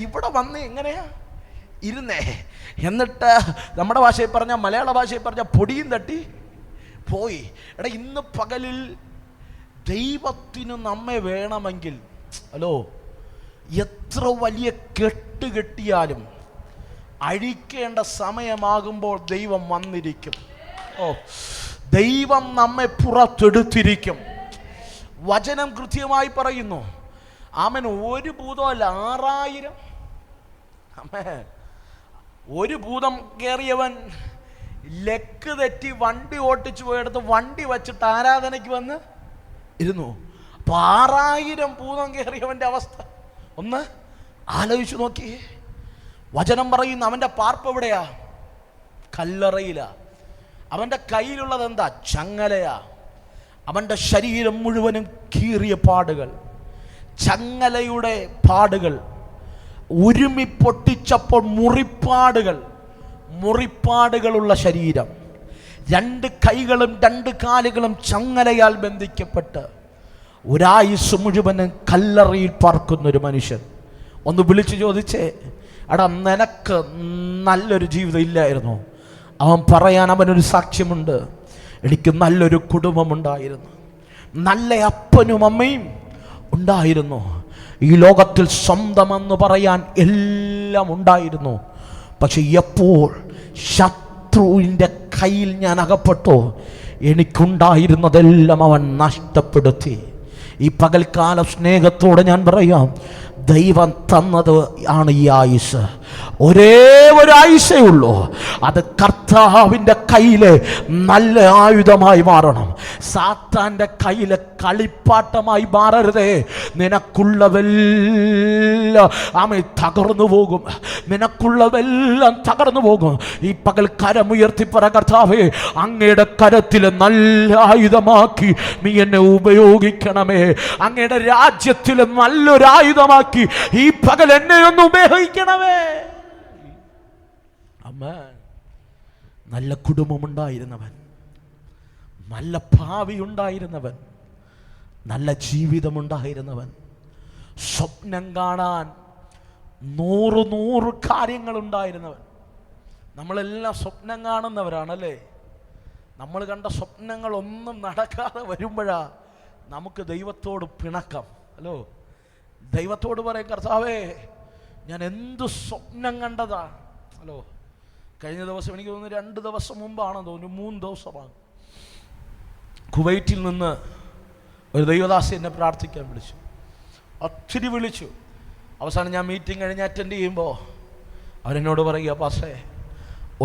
ഇവിടെ വന്ന് എങ്ങനെയാ ഇരുന്നേ. എന്നിട്ട് നമ്മുടെ ഭാഷയിൽ പറഞ്ഞ, മലയാള ഭാഷയിൽ പറഞ്ഞ പൊടിയും തട്ടി പോയി. ഇന്ന് പകലിൽ ദൈവത്തിന് നമ്മെ വേണമെങ്കിൽ, ഹലോ, എത്ര വലിയ കെട്ട് കെട്ടിയാലും അഴിക്കേണ്ട സമയമാകുമ്പോൾ ദൈവം വന്നിരിക്കും. ദൈവം നമ്മെ പുറത്തെടുത്തിരിക്കും. വചനം കൃത്യമായി പറയുന്നു. ആമൻ, ഒരു ഭൂതമല്ല, 6000. ആമേൻ. ഒരു ഭൂതം കയറിയവൻ ലെക്ക് തെറ്റി വണ്ടി ഓട്ടിച്ചു പോയെടുത്ത് വണ്ടി വച്ചിട്ട് ആരാധനയ്ക്ക് വന്ന് ഇരുന്നു. അപ്പൊ 6000 ഭൂതം കയറിയവന്റെ അവസ്ഥ ഒന്ന് ആലോചിച്ചു നോക്കി. വചനം പറയുന്നു, അവന്റെ പാർപ്പ് എവിടെയാ? കല്ലറയിലാ. അവന്റെ കയ്യിലുള്ളത് എന്താ? ചങ്ങലയാ. അവന്റെ ശരീരം മുഴുവനും കീറിയ പാടുകൾ, ചങ്ങലയുടെ പാടുകൾ, ഉരുമി പൊട്ടിച്ചപ്പോൾ മുറിപ്പാടുകളുള്ള ശരീരം, 2 കൈകളും 2 കാലുകളും ചങ്ങലയാൽ ബന്ധിക്കപ്പെട്ട് ഒരായുസ് മുഴുവനും കല്ലറയിൽ പാർക്കുന്നൊരു മനുഷ്യൻ. ഒന്ന് വിളിച്ചു ചോദിച്ചേ, എടാ നിനക്ക് നല്ലൊരു ജീവിതം ഇല്ലായിരുന്നു? അവൻ പറയാൻ അവനൊരു സാക്ഷ്യമുണ്ട്. എനിക്ക് നല്ലൊരു കുടുംബമുണ്ടായിരുന്നു, നല്ല അപ്പനും അമ്മയും ഉണ്ടായിരുന്നു, ഈ ലോകത്തിൽ സ്വന്തമെന്ന് പറയാൻ എല്ലാം ഉണ്ടായിരുന്നു. പക്ഷെ എപ്പോൾ ശത്രുവിൻ്റെ കയ്യിൽ ഞാൻ അകപ്പെട്ടോ, എനിക്കുണ്ടായിരുന്നതെല്ലാം അവൻ നഷ്ടപ്പെടുത്തി. ഈ പകൽക്കാല സ്നേഹത്തോടെ ഞാൻ പറയാം, ദൈവം തന്നത് ആണ് ഈ ആയുസ്. ഒരേ ഒരു ആയുസേ ഉള്ളൂ. അത് കർത്താവിൻ്റെ കയ്യിലെ നല്ല ആയുധമായി മാറണം. സാത്താൻ്റെ കയ്യിലെ കളിപ്പാട്ടമായി മാറരുതേ. നിനക്കുള്ളതെല്ലാം ആമേ തകർന്നു പോകും. നിനക്കുള്ളതെല്ലാം തകർന്നു പോകും. ഈ പകൽ കരമുയർത്തി പറ, കർത്താവേ, അങ്ങയുടെ കരത്തിലെ നല്ല ആയുധമാക്കി നീ എന്നെ ഉപയോഗിക്കണമേ. അങ്ങയുടെ രാജ്യത്തിലെ നല്ലൊരു ആയുധമാക്കി ഈ പകൽ എന്നെ ഒന്ന് ഉപയോഗിക്കണമേ. ആമേൻ. നല്ല കുടുംബമുണ്ടായിരുന്നവൻ, നല്ല ഭാവി ഉണ്ടായിരുന്നവൻ, നല്ല ജീവിതമുണ്ടായിരുന്നവൻ, സ്വപ്നം കാണാൻ 100 കാര്യങ്ങൾ ഉണ്ടായിരുന്നവൻ. നമ്മളെല്ലാം സ്വപ്നം കാണുന്നവരാണല്ലേ. നമ്മൾ കണ്ട സ്വപ്നങ്ങളൊന്നും നടക്കാതെ വരുമ്പോഴാ നമുക്ക് ദൈവത്തോട് പിണക്കം. ഹലോ, ദൈവത്തോട് പറയും, കർത്താവേ, ഞാൻ എന്ത് സ്വപ്നം കണ്ടതാ. ഹലോ, കഴിഞ്ഞ ദിവസം എനിക്ക് തോന്നുന്നു 2 ദിവസം മുമ്പാണെന്ന് തോന്നുന്നു, 3 ദിവസമാണ്, കുവൈറ്റിൽ നിന്ന് ഒരു ദൈവദാസി എന്നെ പ്രാർത്ഥിക്കാൻ വിളിച്ചു. ഒത്തിരി വിളിച്ചു. അവസാനം ഞാൻ മീറ്റിംഗ് കഴിഞ്ഞ് അറ്റൻഡ് ചെയ്യുമ്പോൾ അവരെന്നോട് പറയുക, പാസ്റ്റേ,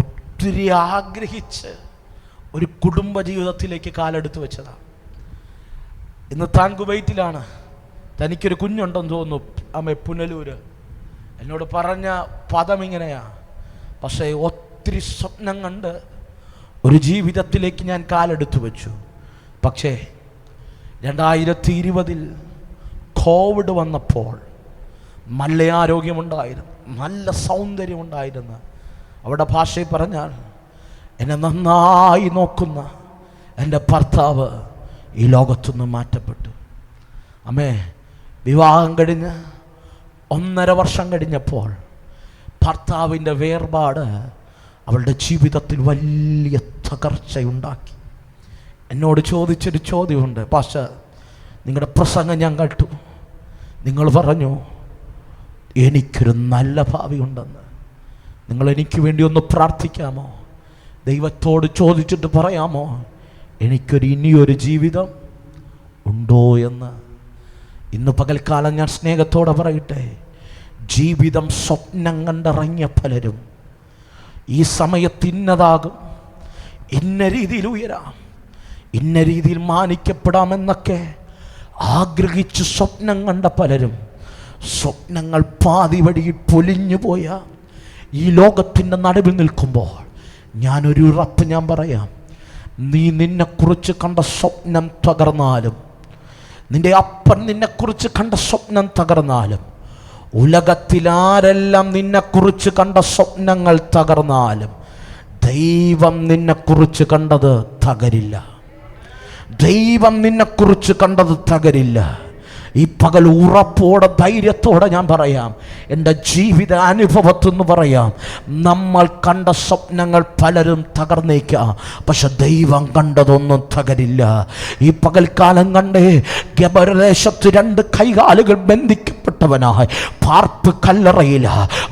ഒത്തിരി ആഗ്രഹിച്ച് ഒരു കുടുംബ ജീവിതത്തിലേക്ക് കാലെടുത്ത് വെച്ചതാണ്. ഇന്ന് താൻ കുവൈറ്റിലാണ്, തനിക്കൊരു കുഞ്ഞുണ്ടെന്ന് തോന്നുന്നു, അമ്മ പുനലൂര്. എന്നോട് പറഞ്ഞ പദം ഇങ്ങനെയാ, പക്ഷേ ഒത്തിരി സ്വപ്നം കണ്ട് ഒരു ജീവിതത്തിലേക്ക് ഞാൻ കാലെടുത്തു വെച്ചു. പക്ഷേ 2020 കോവിഡ് വന്നപ്പോൾ നല്ല ആരോഗ്യമുണ്ടായിരുന്നു, നല്ല സൗന്ദര്യമുണ്ടായിരുന്നു. അവിടെ ഭാഷയിൽ പറഞ്ഞാൽ എന്നെ നന്നായി നോക്കുന്ന എൻ്റെ ഭർത്താവ് ഈ ലോകത്തുനിന്ന് മാറ്റപ്പെട്ടു. അമ്മേ, വിവാഹം കഴിഞ്ഞ് 1.5 വർഷം കഴിഞ്ഞപ്പോൾ ഭർത്താവിൻ്റെ വേർപാട് അവളുടെ ജീവിതത്തിൽ വലിയ തകർച്ചയുണ്ടാക്കി. എന്നോട് ചോദിച്ചൊരു ചോദ്യമുണ്ട്, പാസ്റ്റർ, നിങ്ങളുടെ പ്രസംഗം ഞാൻ കേട്ടു, നിങ്ങൾ പറഞ്ഞു എനിക്കൊരു നല്ല ഭാവി ഉണ്ടെന്ന്. നിങ്ങൾ എനിക്ക് വേണ്ടി ഒന്ന് പ്രാർത്ഥിക്കാമോ? ദൈവത്തോട് ചോദിച്ചിട്ട് പറയാമോ എനിക്കൊരു ഇനിയൊരു ജീവിതം ഉണ്ടോ എന്ന്? ഇന്ന് പകൽക്കാലം ഞാൻ സ്നേഹത്തോടെ പറയട്ടെ, ജീവിതം സ്വപ്നം കണ്ടിറങ്ങിയ പലരും ഈ സമയത്ത് ഇന്നതാകും, ഇന്ന രീതിയിൽ ഉയരാം, ഇന്ന രീതിയിൽ മാനിക്കപ്പെടാമെന്നൊക്കെ ആഗ്രഹിച്ച് സ്വപ്നം കണ്ട പലരും സ്വപ്നങ്ങൾ പാതി വഴിയിൽ പൊലിഞ്ഞു പോയ ഈ ലോകത്തിൻ്റെ നടുവിൽ നിൽക്കുമ്പോൾ ഞാനൊരു ഉറപ്പ് ഞാൻ പറയാം, നീ നിന്നെക്കുറിച്ച് കണ്ട സ്വപ്നം തകർന്നാലും, നിന്റെ അപ്പൻ നിന്നെക്കുറിച്ച് കണ്ട സ്വപ്നം തകർന്നാലും, ഉലകത്തിലാരെല്ലാം നിന്നെക്കുറിച്ച് കണ്ട സ്വപ്നങ്ങൾ തകർന്നാലും ദൈവം നിന്നെക്കുറിച്ച് കണ്ടത് തകരില്ല. ദൈവം നിന്നെക്കുറിച്ച് കണ്ടത് തകരില്ല. ഈ പകൽ ഉറപ്പോടെ ധൈര്യത്തോടെ ഞാൻ പറയാം, എൻ്റെ ജീവിത അനുഭവത്തെന്ന് പറയാം, നമ്മൾ കണ്ട സ്വപ്നങ്ങൾ പലരും തകർന്നേക്കാം, പക്ഷെ ദൈവം കണ്ടതൊന്നും തകരില്ല. ഈ പകൽക്കാലം കണ്ടേ, ഗബരദേശത്ത് 2 കൈകാലുകൾ ബന്ധിക്കപ്പെട്ടവനായി പാർപ്പ് കല്ലറയില്ല.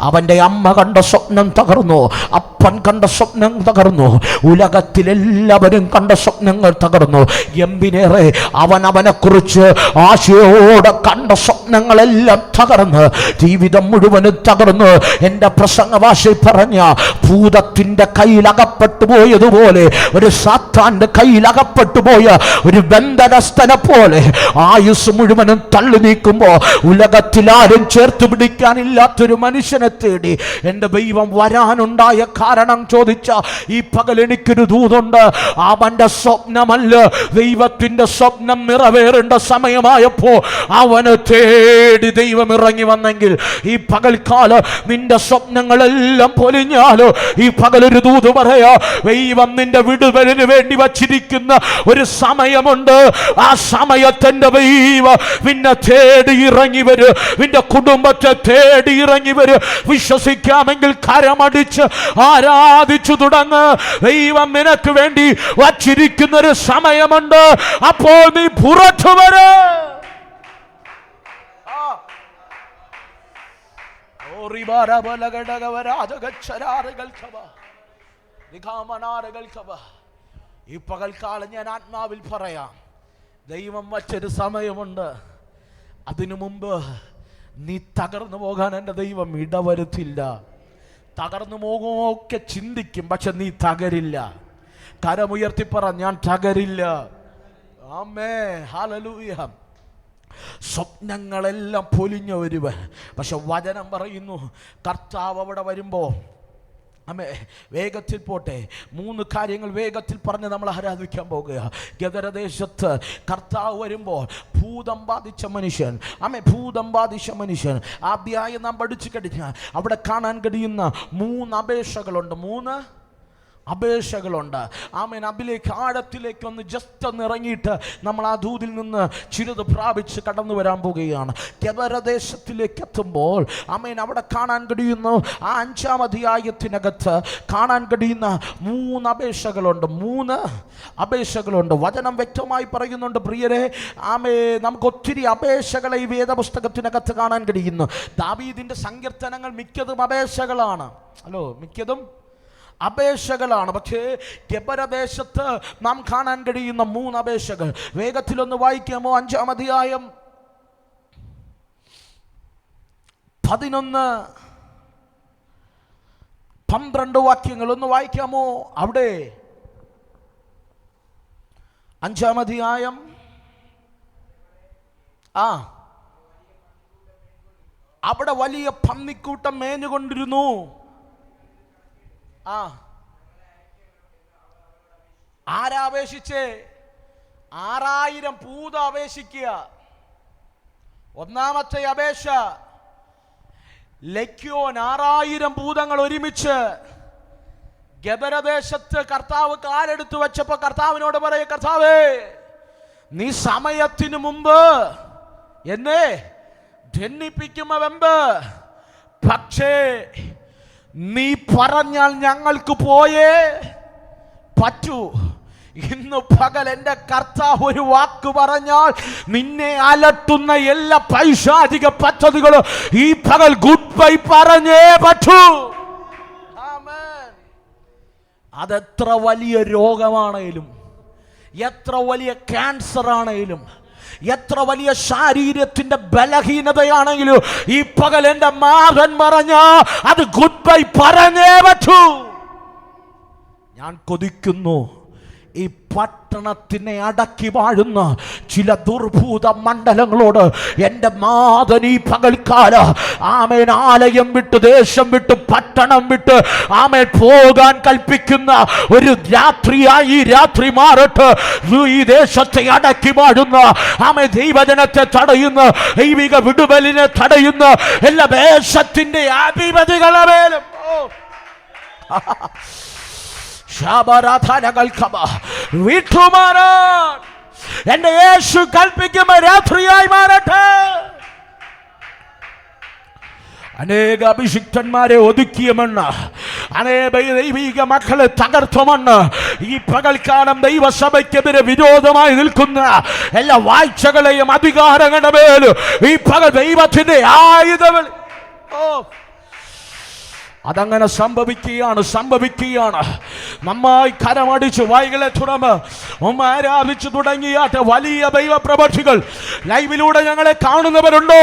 അവൻ്റെ അമ്മ കണ്ട സ്വപ്നം തകർന്നു, അപ്പൻ കണ്ട സ്വപ്നം തകർന്നു, ഉലകത്തിലെല്ലാവരും കണ്ട സ്വപ്നങ്ങൾ തകർന്നു. എന്തിനേറെ അവനെക്കുറിച്ച് ആശയോടെ കണ്ട സ്വപ്നങ്ങളെല്ലാം തകർന്ന് ജീവിതം മുഴുവനും തകർന്ന്. എൻ്റെ പ്രസംഗ ഭാഷയിൽ പറഞ്ഞ ഭൂതത്തിൻ്റെ കയ്യിൽ അകപ്പെട്ടു പോയതുപോലെ, ഒരു സാത്താന്റെ കയ്യിൽ അകപ്പെട്ടു പോയ ഒരു ബന്ധനസ്ഥനെ പോലെ ആയുസ് മുഴുവനും തള്ളി നീക്കുമ്പോൾ ഉലകത്തിലാരും ചേർത്ത് പിടിക്കാനില്ലാത്തൊരു മനുഷ്യനെ തേടി എൻ്റെ ദൈവം വരാനുണ്ടായ കാരണം ചോദിച്ച ഈ പകൽ എനിക്കൊരു ദൂതുണ്ട്. അവന്റെ സ്വപ്നമല്ല, ദൈവത്തിന്റെ സ്വപ്നം നിറവേറേണ്ട സമയമായപ്പോ അവന് തേടി ദൈവം ഇറങ്ങി വന്നെങ്കിൽ ഈ പകൽക്കാലം നിന്റെ സ്വപ്നങ്ങളെല്ലാം പൊലിഞ്ഞാലോ ഈ പകലൊരു ദൂത് പറയാ, ദൈവം നിന്റെ വിടുതലിന് വേണ്ടി വച്ചിരിക്കുന്ന ഒരു സമയമുണ്ട്. ആ സമയത്തിന്റെ ദൈവം നിന്നെ തേടി ഇറങ്ങി വരും, നിന്റെ കുടുംബത്തെ തേടി ഇറങ്ങി വരും. വിശ്വസിക്കാമെങ്കിൽ കരമടിച്ച് ആരാധിച്ചു തുടങ്ങ്. ദൈവം നിനക്ക് വേണ്ടി വച്ചിരിക്കുന്ന ഒരു സമയമുണ്ട്. അപ്പോൾ നീ പുറത്തു വരെ. ഈ പകൽക്കാലം ഞാൻ ആത്മാവിൽ പറയാം, ദൈവം വച്ചൊരു സമയമുണ്ട്. അതിനു മുമ്പ് നീ തകർന്നു പോകാൻ എൻ്റെ ദൈവം ഇടവരുത്തില്ല. തകർന്നു പോകുമൊക്കെ ചിന്തിക്കും, പക്ഷെ നീ തകരില്ല. കരമുയർത്തി പറ, ഞാൻ തകരില്ല. ആമേൻ, ഹല്ലേലൂയ. സ്വപ്നങ്ങളെല്ലാം പൊലിഞ്ഞ ഒരുവൻ, പക്ഷെ വചനം പറയുന്നു കർത്താവ് അവിടെ വരുമ്പോൾ വേഗത്തിൽ പോട്ടെ. 3 കാര്യങ്ങൾ വേഗത്തിൽ പറഞ്ഞ് നമ്മൾ ആരാധിക്കാൻ പോകുക. ഗദരദേശത്ത് കർത്താവ് വരുമ്പോൾ ഭൂതം ബാധിച്ച മനുഷ്യൻ, ഭൂതം ബാധിച്ച മനുഷ്യൻ അധ്യായം നാം പഠിച്ചു കഴിഞ്ഞാൽ അവിടെ കാണാൻ കഴിയുന്ന 3 അപേക്ഷകളുണ്ട്. 3 അപേക്ഷകളുണ്ട്. ആമേൻ. അതിലേക്ക് ആഴത്തിലേക്ക് ഒന്ന് ജസ്റ്റ് ഒന്ന് ഇറങ്ങിയിട്ട് നമ്മൾ ആ ദൂതിൽ നിന്ന് ചിലത് പ്രാപിച്ച് കടന്നു വരാൻ പോവുകയാണ്. ഗദരദേശത്തിലേക്ക് എത്തുമ്പോൾ ആമേൻ അവിടെ കാണാൻ കഴിയുന്നു, ആ 5-ാം അധ്യായത്തിനകത്ത് കാണാൻ കഴിയുന്ന 3 അപേക്ഷകളുണ്ട്. 3 അപേക്ഷകളുണ്ട്. വചനം വ്യക്തമായി പറയുന്നുണ്ട് പ്രിയരെ. നമുക്ക് ഒത്തിരി അപേക്ഷകളെ ഈ വേദപുസ്തകത്തിനകത്ത് കാണാൻ കഴിയുന്നു. ദാവീദിന്റെ സങ്കീർത്തനങ്ങൾ മിക്കതും അപേക്ഷകളാണ്. മിക്കതും അപേക്ഷകളാണ്. പക്ഷേ ഗബരദേശത്ത് നാം കാണാൻ കഴിയുന്ന 3 അപേക്ഷകൾ വേഗത്തിലൊന്ന് വായിക്കാമോ? 5-ാം അധ്യായം 11-12 വാക്യങ്ങൾ ഒന്ന് വായിക്കാമോ? അവിടെ 5-ാം അധ്യായം അവിടെ വലിയ പന്നിക്കൂട്ടം മേഞ്ഞുകൊണ്ടിരുന്നു. ആരാപേക്ഷിച്ച് 6000 പൂത അപേക്ഷിക്കുക. 1-ാമത്തെ അപേക്ഷ ലക്യോൻ 6000 ഭൂതങ്ങൾ ഒരുമിച്ച് ഗദരദേശത്ത് കർത്താവ് കാലെടുത്ത് വെച്ചപ്പോ കർത്താവിനോട് പറയ, കർത്താവേ നീ സമയത്തിന് മുമ്പ് എന്നെ ധന്യപ്പിക്കുമെമ്പ്, പക്ഷേ നീ പറഞ്ഞാൽ ഞങ്ങൾക്ക് പോയേ പറ്റൂ. ഇന്ന് പകൽ എൻ്റെ കർത്താവ് ഒരു വാക്ക് പറഞ്ഞാൽ നിന്നെ അലട്ടുന്ന എല്ലാ പൈശാചിക പദ്ധതികളും ഈ പകൽ ഗുഡ് ബൈ പറഞ്ഞേ പറ്റൂ. ആമേൻ. അതെത്ര വലിയ രോഗമാണേലും, എത്ര വലിയ ക്യാൻസർ ആണേലും, എത്ര വലിയ ശാരീരത്തിന്റെ ബലഹീനതയാണെങ്കിലും ഈ പകൽ എൻ്റെ മാതൻ പറഞ്ഞ അത് ഗുഡ് ബൈ പറഞ്ഞേ പറ്റൂ. ഞാൻ കൊതിക്കുന്നു ഈ പട്ടണത്തിനെ അടക്കി വാഴുന്ന ചില ദുർഭൂത മണ്ഡലങ്ങളോട് എൻ്റെ നാഥൻ ഈ പകൽക്കാല ആമേൻ ആലയം വിട്ട് ദേശം വിട്ട് പട്ടണം വിട്ട് ആമേൻ പോകാൻ കൽപ്പിക്കുന്ന ഒരു രാത്രിയായി ഈ രാത്രി മാറട്ടെ. ഈ ദേശത്തെ അടക്കി വാഴുന്ന ആമേൻ ദൈവജനത്തെ തടയുന്ന ദൈവിക വിടുതലിനെ തടയുന്ന എല്ലാ ദേശത്തിന്റെ അധിപതികളെ മേലും വിട്ടുമാറാൻ എന്റെ യേശു കൽപ്പിക്കുമ്പോ രാത്രിയായി മാറട്ടെ. അനേക അഭിഷിക്തന്മാരെ ഒതുക്കിയ മണ്ണ്, അനേക ദൈവിക മക്കളെ തകർത്ത മണ്ണ്, ഈ പകൽക്കാലം ദൈവസഭയ്ക്കെതിരെ വിരോധമായി നിൽക്കുന്ന എല്ലാ വാഴ്ചകളെയും അധികാരങ്ങളുടെ മേൽ ഈ പകൽ ദൈവത്തിന്റെ ആയുധങ്ങൾ അതങ്ങനെ സംഭവിക്കുകയാണ്. നന്നായി കരമടിച്ച് വൈകളെ തുറന്ന് ആരാധിച്ചു തുടങ്ങിയാട്ടെ. വലിയ ദൈവപ്രവർത്തികൾ ലൈവിലൂടെ ഞങ്ങളെ കാണുന്നവരുണ്ടോ?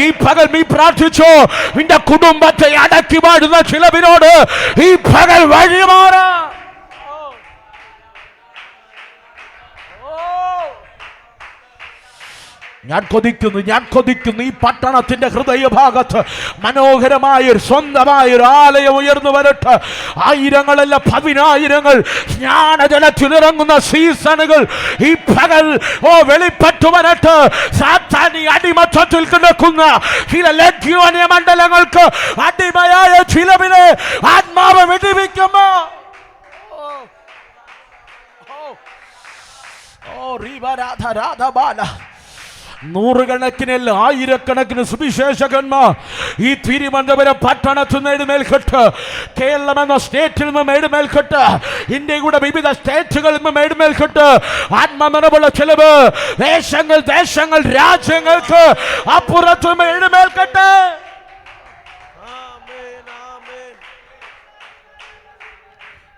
ഈ പകൽ നീ പ്രാർത്ഥിച്ചോ? നിന്റെ കുടുംബത്തെ അടക്കി വാഴുന്ന ചിലവിനോട് ഈ പകൽ വഴിമാറാ. ഞാൻ കൊതിക്കുന്നു ഈ പട്ടണത്തിന്റെ ഹൃദയഭാഗത്ത് മനോഹരമായൊരു സ്വന്തമായൊരു ആലയം ഉയർന്നു വരട്ടെ. ആയിരങ്ങളല്ല പതിനായിരങ്ങൾ ജ്ഞാനജലത്തിലിറങ്ങുന്ന സീസണുകൾ ഈ പകൽ വെളിപ്പെട്ടു വരട്ടെ. സാത്താനി അടിമത്തത്തിൽ കിടക്കുന്ന ചില ലഘ്യോന്യ മണ്ഡലങ്ങൾക്ക് അടിമയായ ചിലവിനെ ആത്മാവ് വിടുവിക്കുമോ? നൂറുകണക്കിന് ആയിരക്കണക്കിന് സുവിശേഷകന്മാർ ഈ തിരുവനന്തപുരം പട്ടണത്തിൽ നിന്ന് എഴുന്നേൽക്കട്ടെ. കേരളം എന്ന സ്റ്റേറ്റിൽ നിന്നും എഴുന്നേൽക്കട്ടെ. ഇന്ത്യയുടെ വിവിധ സ്റ്റേറ്റുകളിൽ നിന്നും എഴുന്നേൽക്കട്ടെ. ആത്മനിറവുള്ള ചിലവ് ദേശങ്ങൾ രാജ്യങ്ങൾക്ക് അപ്പുറത്തും എഴുന്നേൽക്കട്ടെ.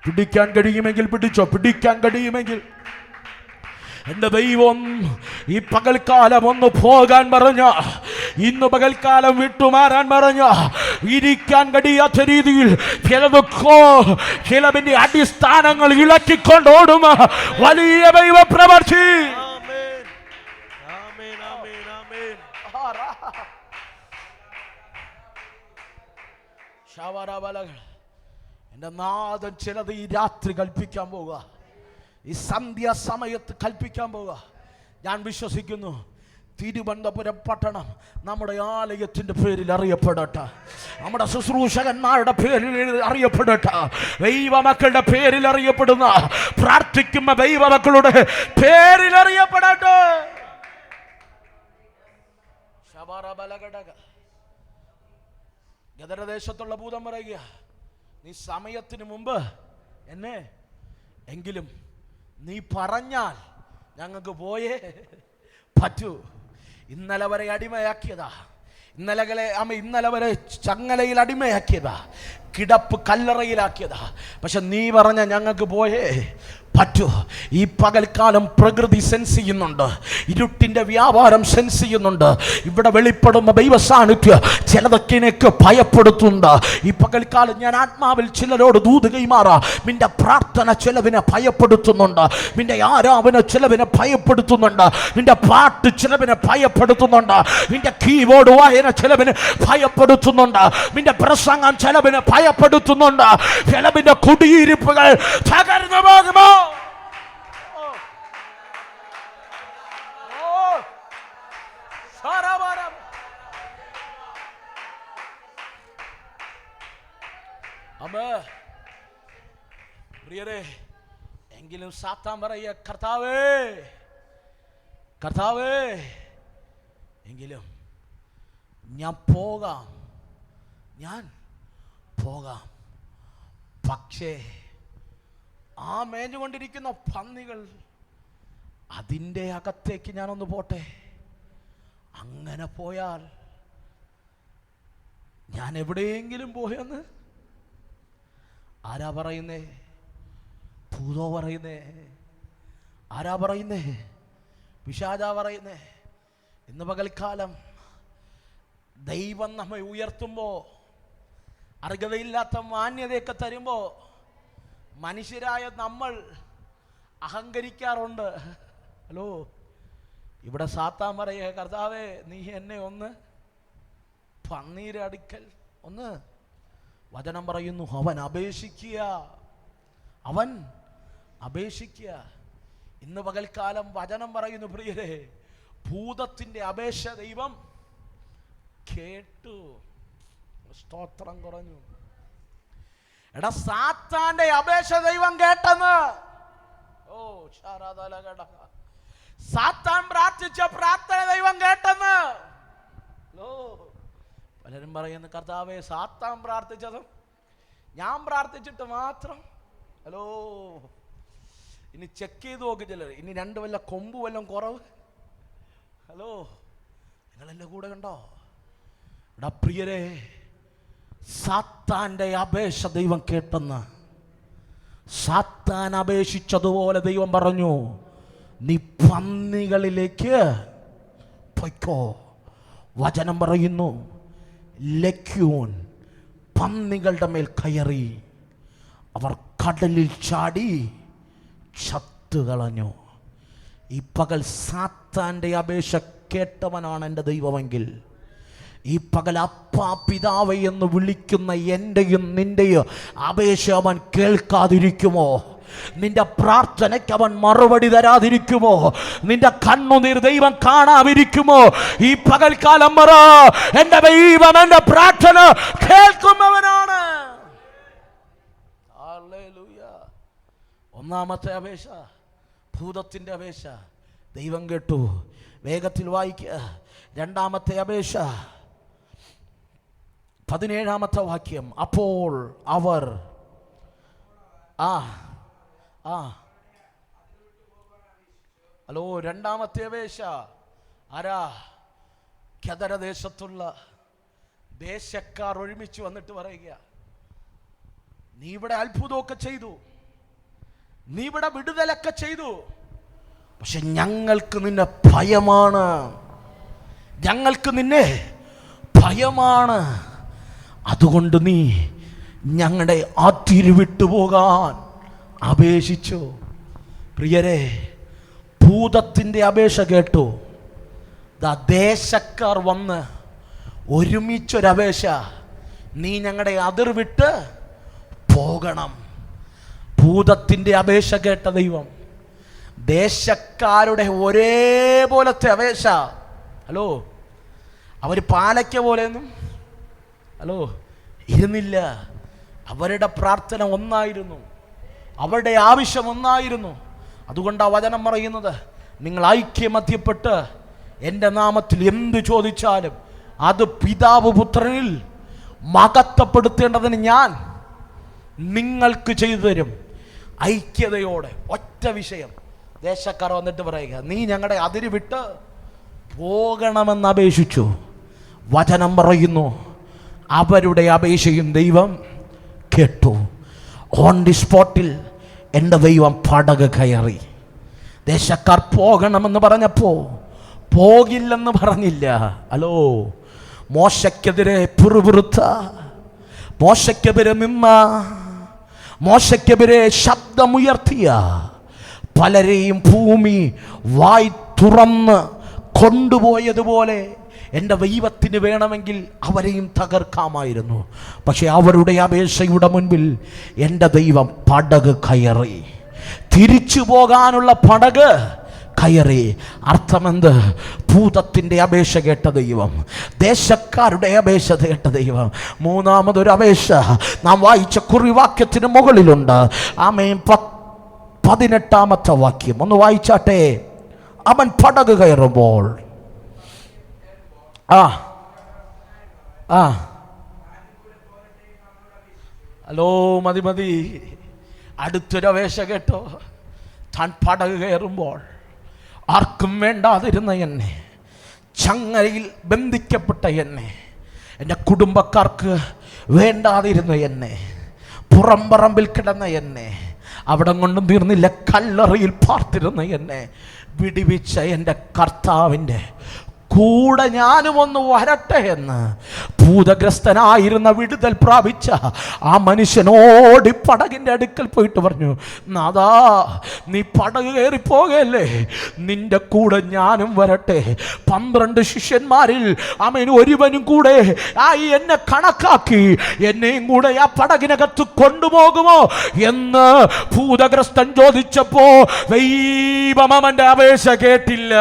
പിടിക്കാൻ കഴിയുമെങ്കിൽ പിടിച്ചോ. പിടിക്കാൻ കഴിയുമെങ്കിൽ എന്റെ ദൈവം ഈ പകൽക്കാലം ഒന്ന് പോകാൻ പറഞ്ഞ, ഇന്ന് പകൽക്കാലം വിട്ടുമാറാൻ പറഞ്ഞ, ഇരിക്കാൻ കഴിയാത്ത രീതിയിൽ ചിലവിന്റെ അടിസ്ഥാനങ്ങൾ ഇളക്കിക്കൊണ്ടോടും വലിയ ദൈവ പ്രവർത്തി. എന്റെ നാഥൻ ചിലത് ഈ രാത്രി കൽപ്പിക്കാൻ പോവുക. ഈ സന്ധ്യാസമയത്ത് കൽപ്പിക്കാൻ പോവുക. ഞാൻ വിശ്വസിക്കുന്നു തിരുവനന്തപുരം പട്ടണം നമ്മുടെ ആലയത്തിന്റെ പേരിൽ അറിയപ്പെടട്ടെ. നമ്മുടെ ശുശ്രൂഷകന്മാരുടെ പേരിൽ അറിയപ്പെടട്ടെ. ദൈവമക്കളുടെ പേരിൽ അറിയപ്പെടുന്ന, പ്രാർത്ഥിക്കുന്ന ദൈവമക്കളുടെ പേരിൽ അറിയപ്പെടട്ടെ. ഗദരദേശത്തുള്ള ഭൂതം പറയുക, നീ സമയത്തിന് മുമ്പ് എന്നെ എങ്കിലും നീ പറഞ്ഞാൽ ഞങ്ങൾക്ക് പോയേ പറ്റൂ. ഇന്നലെ വരെ അടിമയാക്കിയതാ, ഇന്നലെ വരെ ചങ്ങലയിൽ അടിമയാക്കിയതാ, കിടപ്പ് കല്ലറയിലാക്കിയതാ. പക്ഷെ നീ പറഞ്ഞ ഞങ്ങൾക്ക് പോയേ പറ്റൂ. ഈ പകൽക്കാലം പ്രകൃതി സെൻസ് ചെയ്യുന്നുണ്ട്, ഇരുട്ടിന്റെ വ്യാപാരം സെൻസ് ചെയ്യുന്നുണ്ട്. ഇവിടെ വെളിപ്പെടുന്ന ദൈവ സാന്നിധ്യം ചിലതൊക്കെ ഭയപ്പെടുത്തുന്നുണ്ട്. ഈ പകൽക്കാലം ഞാൻ ആത്മാവിൽ ചിലരോട് ദൂത് കൈമാറാ. നിന്റെ പ്രാർത്ഥന ചിലവിനെ ഭയപ്പെടുത്തുന്നുണ്ട്, നിന്റെ ആരാധന ചിലവിനെ ഭയപ്പെടുത്തുന്നുണ്ട്, നിന്റെ പാട്ട് ചിലവിനെ ഭയപ്പെടുത്തുന്നുണ്ട്, നിന്റെ കീബോർഡ് വായന ചിലവിനെ ഭയപ്പെടുത്തുന്നുണ്ട്, നിന്റെ പ്രസംഗം ചിലവിനെ ഭയപ്പെടുത്തുന്നുണ്ട്. ചിലവിന്റെ കുടിയിരിപ്പുകൾ തകർന്നു പോകുമോ? പ്രിയരെ, എങ്കിലും സാത്താൻ പറയുക, കർത്താവേ എങ്കിലും ഞാൻ പോകാം. പക്ഷേ ആ മേഞ്ഞുകൊണ്ടിരിക്കുന്ന പന്നികൾ അതിൻ്റെ അകത്തേക്ക് ഞാനൊന്ന് പോട്ടെ. അങ്ങനെ പോയാൽ ഞാൻ എവിടെയെങ്കിലും പോയെന്ന് ആരാ പറയുന്നേ? ഭൂതോ പറയുന്നേ? ആരാ പറയുന്നേ? പിശാചാ പറയുന്നേ? ഇന്ന് പകൽക്കാലം ദൈവം നമ്മെ ഉയർത്തുമ്പോൾ, അർഹതയില്ലാത്ത മാന്യതയൊക്കെ തരുമ്പോൾ, മനുഷ്യരായ നമ്മൾ അഹങ്കരിക്കാറുണ്ട്. ഹലോ, ഇവിടെ സാത്താൻ പറയുക, കർത്താവേ നീ എന്നെ ഒന്ന് പന്നീരടിക്കൽ ഒന്ന്. വചനം പറയുന്നു അവൻ അപേക്ഷിക്കുക, അവൻ അപേക്ഷിക്കുക. ഇന്ന് പകൽക്കാലം വചനം പറയുന്നു പ്രിയരെ, ഭൂതത്തിന്റെ അപേക്ഷ ദൈവം കേട്ടു. സ്തോത്രം കുറഞ്ഞു. എടാ, സാത്താന്റെ അപേക്ഷ ദൈവം കേട്ടെന്ന്. ഓ സാത്താൻ പ്രാർത്ഥിച്ച പ്രാർത്ഥന ദൈവം കേട്ടെന്ന്. പലരും പറയുന്നു, കർത്താവേ സാത്താൻ പ്രാർത്ഥിച്ചതും ഞാൻ പ്രാർത്ഥിച്ചിട്ട് മാത്രം. ഹലോ, ഇനി ചെക്ക് ചെയ്ത് നോക്കി ചിലർ, ഇനി രണ്ട് വല്ല കൊമ്പ് വല്ലതും കുറവ്. ഹലോ, നിങ്ങളെല്ലാം കൂടെ കണ്ടോ? എടാ പ്രിയരെ, സാത്താന്റെ അപേക്ഷ ദൈവം കേട്ടെന്ന്. സാത്താൻ അപേക്ഷിച്ചതുപോലെ ദൈവം പറഞ്ഞു, നീ പന്നികളിലേക്ക് പൊയ്ക്കോ. വചനം പറയുന്നു, ലക്യൂൻ പന്നികളുടെ മേൽ കയറി, അവർ കടലിൽ ചാടി ചത്തുകളഞ്ഞു. ഈ പകൽ സാത്താന്റെ അപേക്ഷ കേട്ടവനാണ് എൻ്റെ ദൈവമെങ്കിൽ, ഈ പകൽ അപ്പാ പിതാവേ എന്ന് വിളിക്കുന്ന എൻ്റെയും നിൻ്റെയും അപേക്ഷ അവൻ കേൾക്കാതിരിക്കുമോ? നിന്റെ പ്രാർത്ഥനയ്ക്ക് അവൻ മറുപടി തരാതിരിക്കുമോ? നിന്റെ കണ്ണുനീർ ദൈവം കാണാതിരിക്കുമോ? ഈ പകൽക്കാലം പറ, എൻ്റെ ദൈവം എൻ്റെ പ്രാർത്ഥന കേൾക്കുന്നവനാണ്. ഹല്ലേലൂയ. ഒന്നാമത്തെ അപേക്ഷ ഭൂതത്തിന്റെ അപേക്ഷ ദൈവം കേട്ടു. വേഗത്തിൽ വായിക്കുക. രണ്ടാമത്തെ അപേക്ഷ 17-ാമത്തെ വാക്യം. അപ്പോൾ അവർ ഹലോ, രണ്ടാമത്തെ അപേക്ഷ ആരാ? ഖദര ദേശത്തുള്ള ദേശക്കാർ ഒരുമിച്ച് വന്നിട്ട് പറയുക, നീ ഇവിടെ അത്ഭുതമൊക്കെ ചെയ്തു, നീ ഇവിടെ വിടുതലൊക്കെ ചെയ്തു, പക്ഷെ ഞങ്ങൾക്ക് നിന്നെ ഭയമാണ്, ഞങ്ങൾക്ക് നിന്നെ ഭയമാണ്. അതുകൊണ്ട് നീ ഞങ്ങളുടെ അതിര് വിട്ടുപോകാൻ അപേക്ഷിച്ചു. പ്രിയരെ, ഭൂതത്തിൻ്റെ അപേക്ഷ കേട്ടു. ദേശക്കാർ വന്ന് ഒരുമിച്ചൊരപേക്ഷ, നീ ഞങ്ങളുടെ അതിർ വിട്ട് പോകണം. ഭൂതത്തിൻ്റെ അപേക്ഷ കേട്ട ദൈവം ദേശക്കാരുടെ ഒരേപോലത്തെ അപേക്ഷ. ഹലോ, അവർ പാലയ്ക്ക പോലെയൊന്നും ഹലോ ഇരുന്നില്ല. അവരുടെ പ്രാർത്ഥന ഒന്നായിരുന്നു, അവരുടെ ആവശ്യം ഒന്നായിരുന്നു. അതുകൊണ്ട് ആ വചനം പറയുന്നത്, നിങ്ങൾ ഐക്യമത്യപ്പെട്ട് എൻ്റെ നാമത്തിൽ എന്ത് ചോദിച്ചാലും അത് പിതാവ് പുത്രനിൽ മഹത്വപ്പെടുത്തേണ്ടതിന് ഞാൻ നിങ്ങൾക്ക് ചെയ്തു തരും. ഐക്യതയോടെ ഒറ്റ വിഷയം. ദേശക്കാർ വന്നിട്ട് പറയുക, നീ ഞങ്ങളുടെ അതിര് വിട്ട് പോകണമെന്ന് അപേക്ഷിച്ചു. വചനം പറയുന്നു, അവരുടെ അപേക്ഷയും ദൈവം കേട്ടു. ഓൺ ദി സ്പോട്ടിൽ എൻ്റെ ദൈവം പടക് കയറി. ദേശക്കാർ പോകണമെന്ന് പറഞ്ഞപ്പോൾ പോകില്ലെന്ന് പറഞ്ഞില്ല. ഹലോ, മോശയ്ക്കെതിരെ പിറുപിറുത്ത, മോശയ്ക്കെതിരെ നിന്ന, മോശയ്ക്കെതിരെ ശബ്ദമുയർത്തിയ പലരെയും ഭൂമി വായി തുറന്ന് കൊണ്ടുപോയതുപോലെ എൻ്റെ ദൈവത്തിന് വേണമെങ്കിൽ അവരെയും തകർക്കാമായിരുന്നു. പക്ഷെ അവരുടെ അപേക്ഷയുടെ മുൻപിൽ എൻ്റെ ദൈവം പടക് കയറി. തിരിച്ചു പോകാനുള്ള പടക് കയറി. അർത്ഥമെന്ത്? ഭൂതത്തിൻ്റെ അപേക്ഷ കേട്ട ദൈവം, ദേശക്കാരുടെ അപേക്ഷ കേട്ട ദൈവം. മൂന്നാമതൊരു അപേക്ഷ നാം വായിച്ച കുറിവാക്യത്തിന് മുകളിലുണ്ട്. ആമേൻ. 18-ാമത്തെ വാക്യം ഒന്ന് വായിച്ചാട്ടെ. അവൻ പടക് കയറുമ്പോൾ ഹലോ, മതി. അടുത്തൊരു അപേക്ഷ കേട്ടോ. താൻ പടക് കയറുമ്പോൾ ആർക്കും വേണ്ടാതിരുന്ന എന്നെ, ചങ്ങലയിൽ ബന്ധിക്കപ്പെട്ട എന്നെ, എൻ്റെ കുടുംബക്കാർക്ക് വേണ്ടാതിരുന്ന എന്നെ, പുറംപറമ്പിൽ കിടന്ന എന്നെ, അവിടെ കൊണ്ടും തീർന്നില്ല, കല്ലറയിൽ പാർത്തിരുന്ന എന്നെ വിടിവിച്ച എൻ്റെ കർത്താവിൻ്റെ കൂടെ ഞാനും ഒന്ന് വരട്ടെ എന്ന് ഭൂതഗ്രസ്തനായിരുന്ന വിടുതൽ പ്രാപിച്ച ആ മനുഷ്യനോടി പടകിന്റെ അടുക്കൽ പോയിട്ട് പറഞ്ഞു, നാദാ നീ പടക് കയറി പോകല്ലേ, നിന്റെ കൂടെ ഞാനും വരട്ടെ. 12 ശിഷ്യന്മാരിൽ അവന് ഒരുവനും കൂടെ എന്നെ കണക്കാക്കി എന്നെയും കൂടെ ആ പടകിനകത്ത് കൊണ്ടുപോകുമോ എന്ന് ഭൂതഗ്രസ്തൻ ചോദിച്ചപ്പോ ദൈവം അവന്റെ അപേക്ഷ കേട്ടില്ല.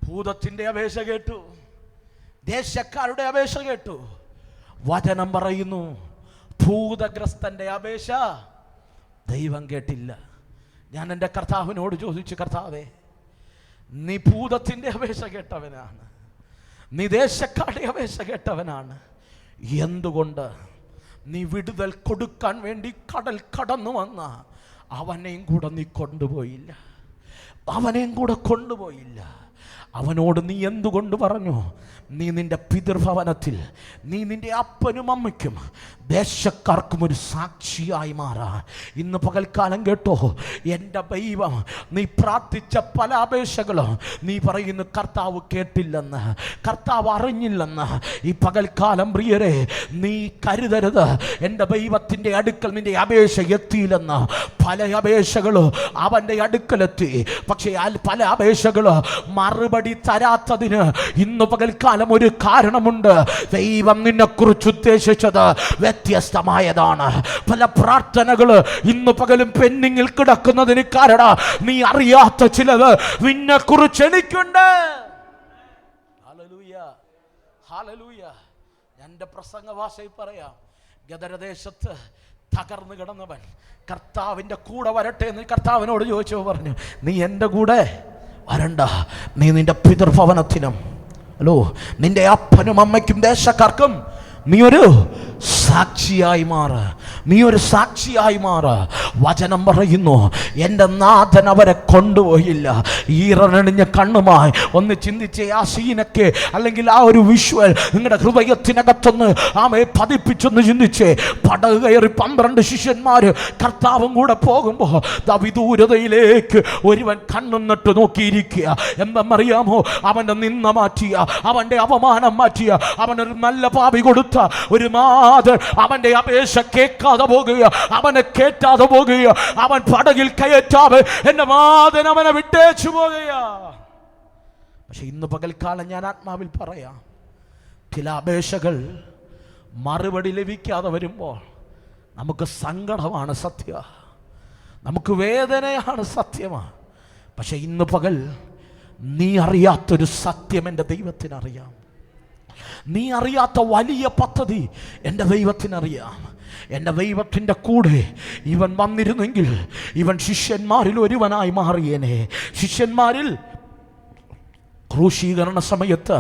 ഭൂതത്തിന്റെ അപേക്ഷ കേട്ടു, ദേശക്കാരുടെ അപേക്ഷ കേട്ടു. വചനം പറയുന്നു ഭൂതഗ്രസ്തന്റെ അപേക്ഷ ദൈവം കേട്ടില്ല. ഞാൻ എൻ്റെ കർത്താവിനോട് ചോദിച്ചു, കർത്താവേ, നീ ഭൂതത്തിന്റെ അപേക്ഷ കേട്ടവനാണ്, നീ ദേശക്കാരുടെ അപേക്ഷ കേട്ടവനാണ്, എന്തുകൊണ്ട് നീ വിടുതൽ കൊടുക്കാൻ വേണ്ടി കടൽ കടന്നു വന്ന അവനെയും കൂടെ നീ കൊണ്ടുപോയില്ല? അവനെയും കൂടെ കൊണ്ടുപോയില്ല. അവനോട് നീ എന്തുകൊണ്ട് പറഞ്ഞു, നീ നിന്റെ പിതൃഭവനത്തിൽ നീ നിന്റെ അപ്പനും അമ്മയ്ക്കും ദേശക്കാർക്കും ഒരു സാക്ഷിയായി മാറാൻ. ഇന്ന് പകൽക്കാലം കേട്ടോ എൻ്റെ ദൈവം, നീ പ്രാർത്ഥിച്ച പല അപേക്ഷകളും നീ പറയുന്നു കർത്താവ് കേട്ടില്ലെന്ന്, കർത്താവ് അറിഞ്ഞില്ലെന്ന്. ഈ പകൽക്കാലം പ്രിയരെ നീ കരുതരുത് എൻ്റെ ദൈവത്തിൻ്റെ അടുക്കൽ നിന്റെ അപേക്ഷ എത്തിയില്ലെന്ന്. പല അപേക്ഷകളും അവൻ്റെ അടുക്കലെത്തി, പക്ഷേ പല അപേക്ഷകളും മറുപടി തരാത്തതിന് ഇന്ന് പകൽക്കാലം ഒരു കാരണമുണ്ട്. ദൈവം നിന്നെക്കുറിച്ച് ഉദ്ദേശിച്ചത് വ്യത്യസ്തമായതാണ്. പല പ്രാർത്ഥനകള് ഇന്ന് പകലും പെൻഡിങ്ങിൽ കിടക്കുന്നതിന് കാരണം നീ അറിയാത്ത ചിലത് നിന്നെക്കുറിച്ച് എനിക്കുണ്ട്. Hallelujah, hallelujah. എൻ്റെ പ്രസംഗ ഭാഷയിൽ പറയാം, ഗദരദേശത്ത് തകർന്നു കിടന്നവൻ കർത്താവിൻ്റെ കൂടെ വരട്ടെ എന്ന് കർത്താവിനോട് ചോദിച്ചു. പറഞ്ഞു, നീ എൻ്റെ കൂടെ വരണ്ട, നീ നിന്റെ പിതൃഭവനത്തിനും നിന്റെ അപ്പനും അമ്മയ്ക്കും ദേശക്കാർക്കും നീ ഒരു സാക്ഷിയായി മാറ്, നീ ഒരു സാക്ഷിയായി മാറ്. വചനം പറയുന്നു എൻ്റെ നാഥൻ അവരെ കൊണ്ടുപോയില്ല. ഈറനണിഞ്ഞ കണ്ണുമായി ഒന്ന് ചിന്തിച്ചേ ആ സീനൊക്കെ, അല്ലെങ്കിൽ ആ ഒരു വിഷ്വൽ നിങ്ങളുടെ ഹൃദയത്തിനകത്തൊന്ന് പതിപ്പിച്ചൊന്ന് ചിന്തിച്ചേ. പടക് കയറി 12 ശിഷ്യന്മാർ കർത്താവും കൂടെ പോകുമ്പോൾ വിദൂരതയിലേക്ക് ഒരുവൻ കണ്ണുന്നിട്ട് നോക്കിയിരിക്കുക. എന്തെന്നറിയാമോ? അവൻ്റെ നിന്ന മാറ്റിയ, അവൻ്റെ അപമാനം മാറ്റിയ, അവനൊരു നല്ല പാപി കൊടുത്ത ഒരു അവന്റെ അപേക്ഷ കേൾക്കാതെ പോകുക, അവനെ കേട്ടാതെ പോകുക, അവൻ പടകിൽ കയറ്റാതെ എന്റെ നാഥൻ അവനെ വിട്ടേച്ചു പോകുക. പക്ഷെ ഇന്ന് പകൽക്കാലം ഞാൻ ആത്മാവിൽ പറയാം, ചില അപേക്ഷകൾ മറുപടി ലഭിക്കാതെ വരുമ്പോൾ നമുക്ക് സങ്കടമാണ് സത്യ, നമുക്ക് വേദനയാണ് സത്യമാണ്. പക്ഷെ ഇന്ന് പകൽ നീ അറിയാത്തൊരു സത്യം എൻ്റെ ദൈവത്തിനറിയാം. നീ അറിയാത്ത വലിയ പദ്ധതി എൻ്റെ ദൈവത്തിനറിയാം. എൻ്റെ ദൈവത്തിൻ്റെ കൂടെ ഇവൻ വന്നിരുന്നെങ്കിൽ ഇവൻ ശിഷ്യന്മാരിൽ ഒരുവനായി മാറിയേനെ. ശിഷ്യന്മാരിൽ ക്രൂശീകരണ സമയത്ത്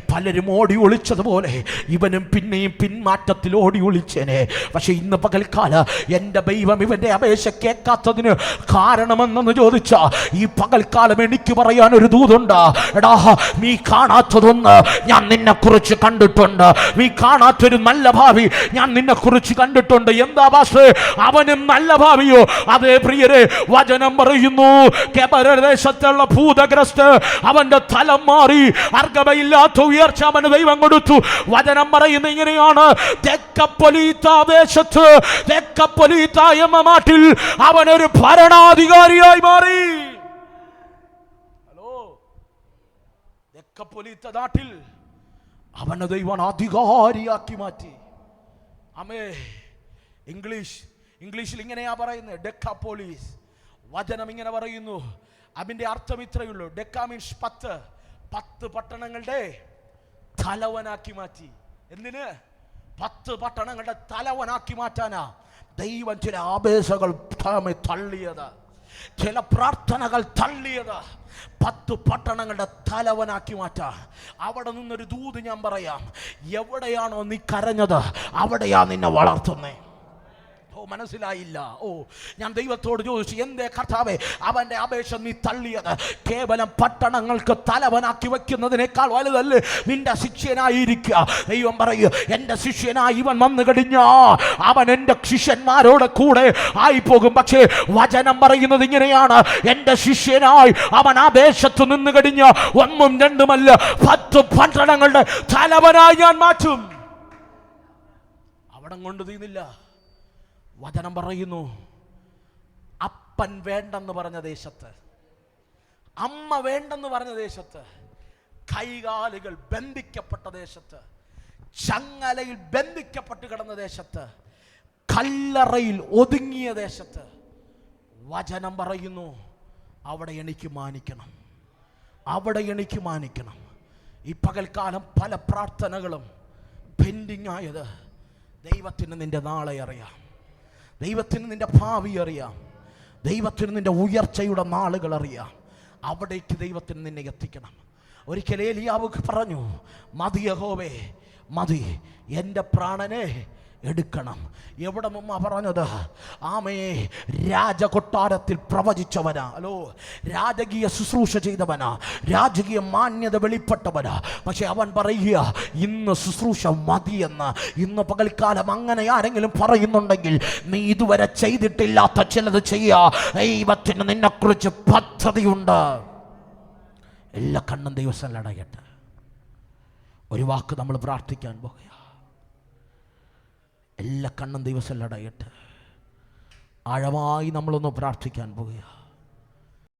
പലരും ഓടി ഒളിച്ചതുപോലെ ഇവനും പിന്നെയും പിന്മാറ്റത്തിൽ ഓടി ഒളിച്ചേനെ. പക്ഷെ ഇന്ന് പകൽക്കാല എൻ്റെ ദൈവം ഇവൻ്റെ അപേക്ഷ കേൾക്കാത്തതിന് കാരണമെന്നു ചോദിച്ചാൽ ഈ പകൽക്കാലം എനിക്ക് പറയാൻ ഒരു ദൂതുണ്ട്. എടാ, നീ കാണാത്തതൊന്ന് ഞാൻ നിന്നെക്കുറിച്ച് കണ്ടിട്ടുണ്ട്, നീ കാണാത്തൊരു നല്ല ഭാവി ഞാൻ നിന്നെക്കുറിച്ച് കണ്ടിട്ടുണ്ട്. എന്താ ഭാഷ? അവനും നല്ല ഭാവിയോ? അതേ പ്രിയരെ, വചനം പറയുന്നു ദേശത്തുള്ള ഭൂതഗ്രസ്ത അവന്റെ തല മാറി അർഗമയില്ലാത്ത ഉയർച്ച അവന് ദൈവം കൊടുത്തു. വചനം പറയുന്ന ഇങ്ങനെയാണ്, എന്ന നാട്ടിൽ അവനൊരു ഭരണാധികാരിയായി മാറി. ഹലോ, തെക്കപ്പൊലീത്ത നാട്ടിൽ അവനെ ദൈവം അധികാരിയാക്കി മാറ്റി. അമേ, ഇംഗ്ലീഷിൽ ഇങ്ങനെയാ പറയുന്നത്, ഡെക്കാപോളിസ്. വചനം ഇങ്ങനെ പറയുന്നു, അതിന്റെ അർത്ഥം ഇത്രയുള്ളൂ. ഡെക്ക മീൻസ് 10 പട്ടണങ്ങളുടെ തലവനാക്കി മാറ്റി. എന്തിന്? 10 പട്ടണങ്ങളുടെ തലവനാക്കി മാറ്റാനാ ദൈവം ചില അപേക്ഷകൾ തള്ളിയത്, ചില പ്രാർത്ഥനകൾ തള്ളിയത്. 10 പട്ടണങ്ങളുടെ തലവനാക്കി മാറ്റാ. അവിടെ നിന്നൊരു ദൂത് ഞാൻ പറയാം, എവിടെയാണോ നീ കരഞ്ഞത് അവിടെയാ നിന്നെ വളർത്തുന്നേ. മനസ്സിലായില്ല. ഞാൻ ദൈവത്തോട് ചോദിച്ചു, എന്തേ കർത്താവേ അവന്റെ അപേക്ഷ നീ തള്ളിയത്? കേവലം പട്ടണങ്ങൾക്ക് തലവനാക്കി വെക്കുന്നതിനേക്കാൾ വലുതല്ലേ നിന്റെ ശിഷ്യനായിരിക്കുക? ദൈവം പറയൂ, എന്റെ ശിഷ്യനായി ഇവൻ വന്നു കഴിഞ്ഞാ അവൻ എന്റെ ശിഷ്യന്മാരോട് കൂടെ ആയി പോകും. പക്ഷേ വചനം പറയുന്നത് ഇങ്ങനെയാണ്, എന്റെ ശിഷ്യനായി അവൻ ആദേശത്ത് നിന്ന് കഴിഞ്ഞ ഒന്നും രണ്ടുമല്ല 10 പട്ടണങ്ങളുടെ തലവനായി ഞാൻ മാറ്റും. അവിടെ കൊണ്ട് തീർന്നില്ല. വചനം പറയുന്നു, അപ്പൻ വേണ്ടെന്ന് പറഞ്ഞ ദേശത്ത്, അമ്മ വേണ്ടെന്ന് പറഞ്ഞ ദേശത്ത്, കൈകാലുകൾ ബന്ധിക്കപ്പെട്ട ദേശത്ത്, ചങ്ങലയിൽ ബന്ധിക്കപ്പെട്ട് കിടന്ന ദേശത്ത്, കല്ലറയിൽ ഒതുങ്ങിയ ദേശത്ത് വചനം പറയുന്നു, അവിടെ എനിക്ക് മാനിക്കണം, അവിടെ എനിക്ക് മാനിക്കണം. ഈ പകൽക്കാലം പല പ്രാർത്ഥനകളും പെൻഡിങ് ആയത്, ദൈവത്തിന് നിന്റെ നാളെ അറിയാം, ദൈവത്തിന് നിന്റെ ഭാവി അറിയാം, ദൈവത്തിന് നിന്റെ ഉയർച്ചയുടെ നാളുകൾ അറിയാം. അവിടേക്ക് ദൈവത്തിന് നിന്നെ എത്തിക്കണം. ഒരിക്കൽ ഏലിയാവ് പറഞ്ഞു, മതി യഹോവേ മതി, എൻ്റെ പ്രാണനെ എടുക്കണം. എവിടെ നിന്നാ പറഞ്ഞത്? ആമേ, രാജകൊട്ടാരത്തിൽ പ്രവചിച്ചവനാ, രാജകീയ ശുശ്രൂഷ ചെയ്തവനാ, രാജകീയ മാന്യത വെളിപ്പെട്ടവനാ. പക്ഷെ അവൻ പറയുക, ഇന്ന് ശുശ്രൂഷ മതിയെന്ന്. ഇന്ന് പകൽക്കാലം അങ്ങനെ ആരെങ്കിലും പറയുന്നുണ്ടെങ്കിൽ, നീ ഇതുവരെ ചെയ്തിട്ടില്ലാത്ത ചിലത് ചെയ്യാ. ദൈവത്തിന് നിന്നെക്കുറിച്ച് പദ്ധതിയുണ്ട്. എല്ലാ കണ്ണും ദൈവസ്ഥലം അടയട്ടെ. ഒരു വാക്ക് നമ്മൾ പ്രാർത്ഥിക്കാൻ പോകുക. എല്ലാ കണ്ണും ദൈവസ്ഥലം അടയട്ടെ. ആഴമായി നമ്മളൊന്ന് പ്രാർത്ഥിക്കാൻ പോകുക.